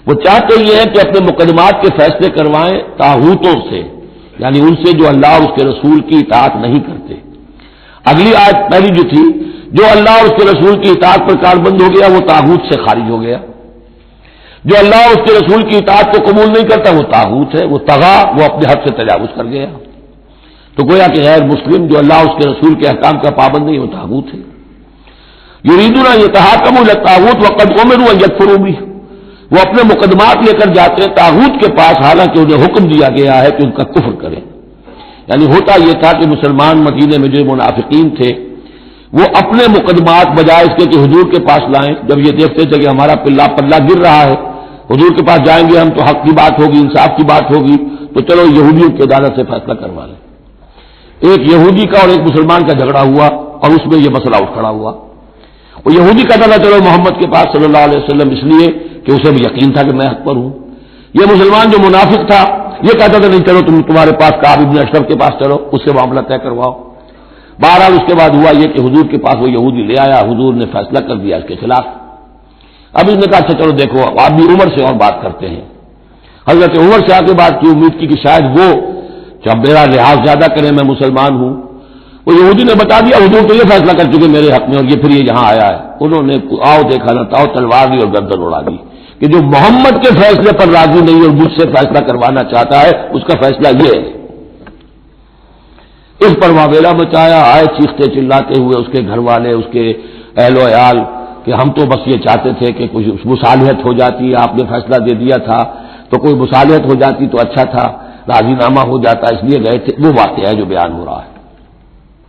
وہ چاہتے یہ ہیں کہ اپنے مقدمات کے فیصلے کروائیں طاغوتوں سے، یعنی ان سے جو اللہ اور اس کے رسول کی اطاعت نہیں کرتے. اگلی آیت پہلی جو تھی، جو اللہ اور اس کے رسول کی اطاعت پر کاربند ہو گیا وہ طاغوت سے خارج ہو گیا. جو اللہ اور اس کے رسول کی اطاعت کو قبول نہیں کرتا وہ طاغوت ہے، وہ طغا، وہ اپنے حد سے تجاوز کر گیا. تو گویا کہ غیر مسلم جو اللہ اور اس کے رسول کے احکام کا پابند نہیں وہ طاغوت ہے. یریدون یتحاکموا الی الطاغوت وقد امروا ان یکفروا بہ. وہ اپنے مقدمات لے کر جاتے ہیں طاغوت کے پاس، حالانکہ انہیں حکم دیا گیا ہے کہ ان کا کفر کریں. یعنی ہوتا یہ تھا کہ مسلمان مدینے میں جو منافقین تھے وہ اپنے مقدمات بجائے اس کے کہ حضور کے پاس لائیں. جب یہ دیکھتے تھے کہ ہمارا پلہ گر رہا ہے، حضور کے پاس جائیں گے ہم تو حق کی بات ہوگی، انصاف کی بات ہوگی، تو چلو یہودیوں کی عدالت سے فیصلہ کروا لیں. ایک یہودی کا اور ایک مسلمان کا جھگڑا ہوا اور اس میں یہ مسئلہ اٹھ کھڑا ہوا. وہ یہودی کہتا تھا چلو محمد کے پاس صلی اللہ علیہ وسلم، اس لیے کہ اسے بھی یقین تھا کہ میں حق پر ہوں. یہ مسلمان جو منافق تھا یہ کہتا تھا نہیں چلو تمہارے پاس کعب ابن اشرف کے پاس چلو، اس سے معاملہ طے کرواؤ. بہرحال اس کے بعد ہوا یہ کہ حضور کے پاس وہ یہودی لے آیا، حضور نے فیصلہ کر دیا اس کے خلاف. اب اس نے کہا اچھا چلو دیکھو آپ بھی عمر سے اور بات کرتے ہیں. حضرت عمر سے آ کے بات کی، امید کی کہ شاید وہ جب میرا لحاظ زیادہ کریں، میں مسلمان ہوں. وہ یہودی نے بتا دیا حضور تو یہ فیصلہ کر چکے میرے حق میں اور یہ پھر یہ یہاں آیا ہے. انہوں نے آؤ دیکھا نہ تاؤ تلوار لی اور گردن اڑا دی کہ جو محمد کے فیصلے پر راضی نہیں اور مجھ سے فیصلہ کروانا چاہتا ہے اس کا فیصلہ یہ ہے. اس پر واویلا مچایا، آئے چیختے چلاتے ہوئے اس کے گھر والے، اس کے اہل و عیال کہ ہم تو بس یہ چاہتے تھے کہ کچھ مصالحت ہو جاتی، آپ نے فیصلہ دے دیا تھا تو کوئی مصالحت ہو جاتی تو اچھا تھا، راضی نامہ ہو جاتا، اس لیے گئے تھے. وہ واقعہ ہے جو بیان ہو رہا ہے.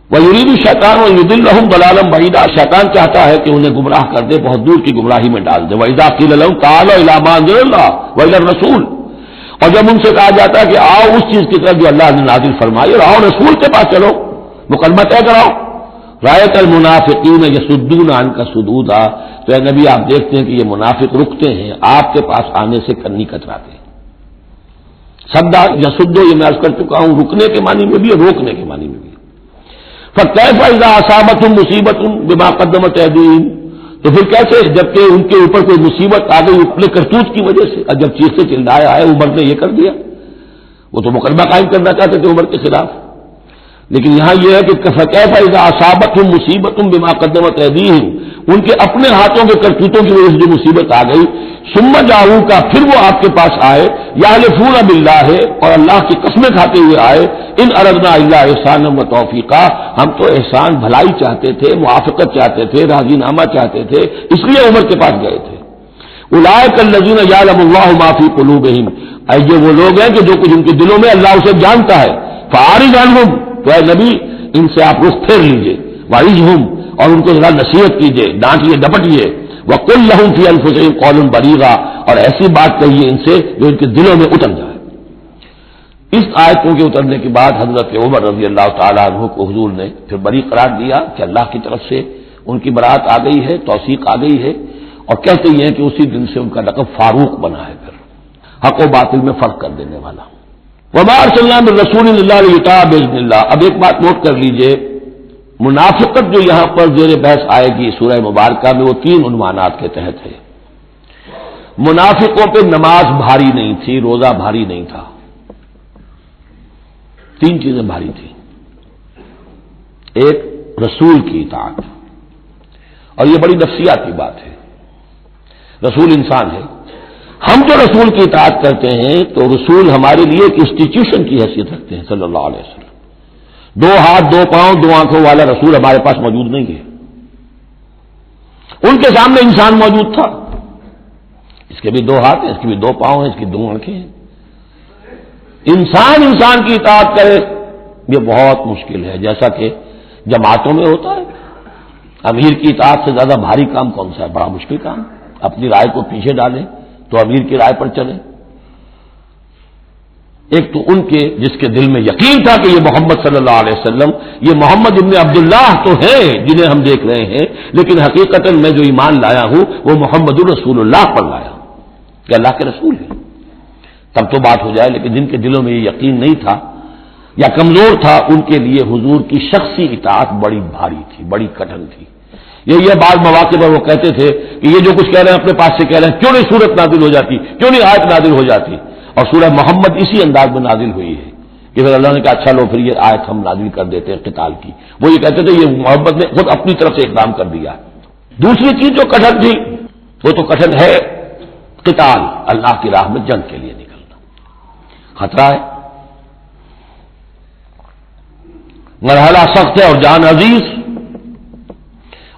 وَيُرِيدُ الشَّيْطَانُ أَن يُضِلَّهُمْ ضَلَالًا بَعِيدًا. شیطان چاہتا ہے کہ انہیں گمراہ کر دے، بہت دور کی گمراہی میں ڈال دے. وَإِذَا قِيلَ لَهُمْ تَعَالَوْا إِلَىٰ مَا أَنزَلَ اللَّهُ وَإِلَى الرَّسُولِ. اور جب ان سے کہا جاتا ہے کہ آؤ اس چیز کی طرف جو اللہ نے نازل فرمائی اور آؤ رسول کے پاس چلو، مقدمہ طے کراؤ. رَأَيْتَ الْمُنَافِقِينَ يَصُدُّونَ عَنْكَ صُدُودًا. تو اے نبی آپ دیکھتے ہیں کہ یہ منافق رکتے ہیں آپ کے پاس آنے سے، کنی کتراتے ہیں. سدا یسدو یہ میں عرض کر چکا ہوں، رکنے کے معنی میں بھی اور روکنے کے معنی میں بھی. فَكَيْفَ إِذَا أَصَابَتْهُم مُّصِيبَةٌ بِمَا قَدَّمَتْ أَيْدِيهِمْ. تو پھر کیسے جبکہ ان کے اوپر کوئی مصیبت آ گئی اپنے کرتوت کی وجہ سے. اور جب چیخ سے چلایا ہے عمر نے یہ کر دیا، وہ تو مقدمہ قائم کرنا چاہتے تھے عمر کے خلاف. لیکن یہاں یہ ہے کہ فَكَيْفَ إِذَا أَصَابَتْهُم مُّصِيبَةٌ بِمَا قَدَّمَتْ أَيْدِيهِمْ. ان کے اپنے ہاتھوں کے کرتوتوں کی وجہ سے جو مصیبت آ گئی، ثم جاؤوک، پھر وہ آپ کے پاس آئے، یحلفون باللہ، اور اللہ کی قسمیں کھاتے ہوئے آئے، ان اردنا الا احسانا و توفیقا، ہم تو احسان بھلائی چاہتے تھے، موافقت چاہتے تھے، راضی نامہ چاہتے تھے، اس لیے عمر کے پاس گئے تھے. اولئک الذین یعلم اللہ ما فی قلوبہم. یہ وہ لوگ ہیں کہ جو کچھ ان کے دلوں میں اللہ اسے جانتا ہے. فاعرض عنہم، تو اے نبی ان سے آپ رخ پھیر لیجئے. وعظہم، اور ان کو ذرا نصیحت کیجئے، ڈانٹیے ڈپٹیے. وقل لهم فی انفسہم قولا بلیغا، اور ایسی بات کہیے ان سے جو ان کے دلوں میں اتر جائے. اس آیتوں کے اترنے کے بعد حضرت عمر رضی اللہ تعالیٰ عنہ کو حضور نے پھر بری قرار دیا کہ اللہ کی طرف سے ان کی برات آ گئی ہے، توثیق آ گئی ہے، اور کہتے ہی ہیں کہ اسی دن سے ان کا لقب فاروق بنا ہے، پھر حق و باطل میں فرق کر دینے والا۔ وما ارسلنا من رسول الا لیطاع باذن اللہ۔ اب ایک بات نوٹ کر لیجئے، منافقت جو یہاں پر زیر بحث آئے گی سورہ مبارکہ میں، وہ 3 عنوانات کے تحت ہے۔ منافقوں پہ نماز بھاری نہیں تھی، روزہ بھاری نہیں تھا، 3 چیزیں بھاری تھیں۔ ایک رسول کی اطاعت، اور یہ بڑی نفسیاتی بات ہے، رسول انسان ہے، ہم جو رسول کی اطاعت کرتے ہیں تو رسول ہمارے لیے ایک انسٹیٹیوشن کی حیثیت رکھتے ہیں صلی اللہ علیہ وسلم۔ 2 ہاتھ 2 پاؤں 2 آنکھوں والا رسول ہمارے پاس موجود نہیں ہے، ان کے سامنے انسان موجود تھا، اس کے بھی 2 ہاتھ ہیں، اس کے بھی 2 پاؤں ہیں، اس کی 2 آنکھیں ہیں۔ انسان کی اطاعت کرے یہ بہت مشکل ہے، جیسا کہ جماعتوں میں ہوتا ہے۔ امیر کی اطاعت سے زیادہ بھاری کام کون سا ہے؟ بڑا مشکل کام، اپنی رائے کو پیچھے ڈالیں تو امیر کی رائے پر چلیں۔ ایک تو ان کے جس کے دل میں یقین تھا کہ یہ محمد صلی اللہ علیہ وسلم، یہ محمد ابن عبداللہ تو ہیں جنہیں ہم دیکھ رہے ہیں، لیکن حقیقت میں جو ایمان لایا ہوں وہ محمد الرسول اللہ پر لایا ہوں کہ اللہ کے رسول ہیں، تب تو بات ہو جائے۔ لیکن جن کے دلوں میں یہ یقین نہیں تھا یا کمزور تھا، ان کے لیے حضور کی شخصی اطاعت بڑی بھاری تھی، بڑی کٹھن تھی۔ یہ بعض مواقع پر وہ کہتے تھے کہ یہ جو کچھ کہہ رہے ہیں اپنے پاس سے کہہ رہے ہیں، کیوں نہیں سورت نازل ہو جاتی، کیوں نہیں آیت نازل ہو جاتی؟ اور سورہ محمد اسی انداز میں نازل ہوئی ہے کہ پھر اللہ نے کہا اچھا لو پھر یہ آیت ہم نازل کر دیتے ہیں قتال کی۔ وہ یہ کہتے تھے یہ محمد نے خود اپنی طرف سے اقدام کر دیا۔ دوسری چیز جو کٹھن تھی وہ تو کٹھن ہے، قتال، اللہ کی راہ میں جنگ کے لیے نکلنا خطرہ ہے، مرحلہ سخت ہے اور جان عزیز۔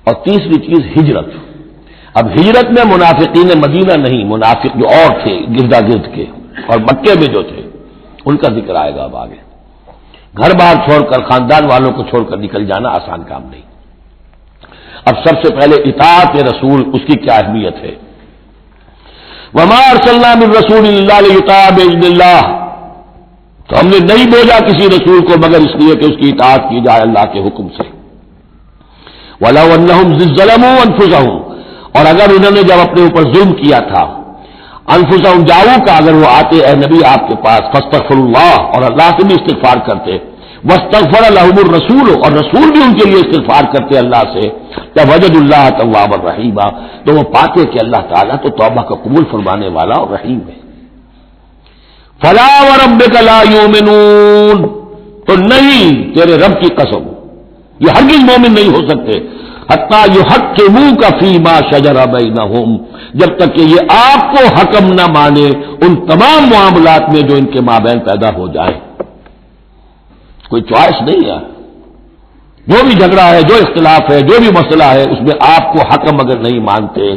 اور تیسری چیز ہجرت۔ اب ہجرت میں منافقین مدینہ نہیں، منافق جو اور تھے گردا گرد کے اور مکے میں جو تھے ان کا ذکر آئے گا اب آگے۔ گھر بار چھوڑ کر، خاندان والوں کو چھوڑ کر نکل جانا آسان کام نہیں۔ اب سب سے پہلے اطاعت رسول، اس کی کیا اہمیت ہے؟ وما ارسلنا من رسول الا لیطاع باذن اللہ، تو ہم نے نہیں بھیجا کسی رسول کو مگر اس لیے کہ اس کی اطاعت کی جائے اللہ کے حکم سے۔ وَلَوْ أَنَّهُمْ ظَلَمُوا أَنفُسَهُمْ، اور اگر انہوں نے جب اپنے اوپر ظلم کیا تھا، انفسہم جاؤ کا اگر وہ آتے اے نبی آپ کے پاس، فاستغفروا اللہ، اور اللہ سے بھی استغفار کرتے، واستغفر لهم الرسول، اور رسول بھی ان کے لیے استغفار کرتے اللہ سے، فوجدوا اللہ توابا رحیما، تو وہ پاتے کہ اللہ تعالیٰ تو توبہ کا قبول فرمانے والا اور رحیم ہے۔ فلا وربک لا یؤمنون، تو نہیں تیرے رب کی قسم یہ ہرگز مومن نہیں ہو سکتے، حتیٰ یحکموک فیما شجر بینہم، جب تک کہ یہ آپ کو حکم نہ مانے ان تمام معاملات میں جو ان کے مابین پیدا ہو جائے۔ کوئی چوائس نہیں ہے، جو بھی جھگڑا ہے، جو اختلاف ہے، جو بھی مسئلہ ہے، اس میں آپ کو حکم اگر نہیں مانتے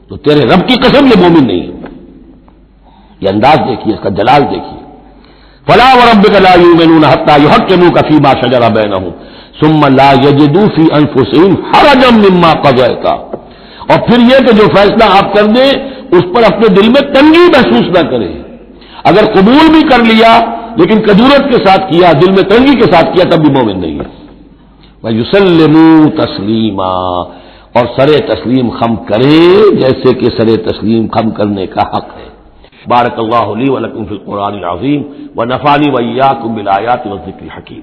تو تیرے رب کی قسم یہ مومن نہیں ہے۔ یہ انداز دیکھیے، اس کا جلال دیکھیے، فلا وربک لا یؤمنون حتیٰ یحکموک فیما شجر بینہم ثم لا یجدوا فی انفسہم حرجا مما قضیت، اور پھر یہ کہ جو فیصلہ آپ کر دیں اس پر اپنے دل میں تنگی محسوس نہ کریں۔ اگر قبول بھی کر لیا لیکن کدورت کے ساتھ کیا، دل میں تنگی کے ساتھ کیا، تب بھی مومن نہیں ہے۔ وَيُسَلِّمُوا تَسْلِيمًا، اور سر تسلیم خم کرے جیسے کہ سر تسلیم خم کرنے کا حق ہے۔ بارک اللہ لی ولکم فی القرآن العظیم ونفعنی وإیاکم بالآیات والذکر الحکیم۔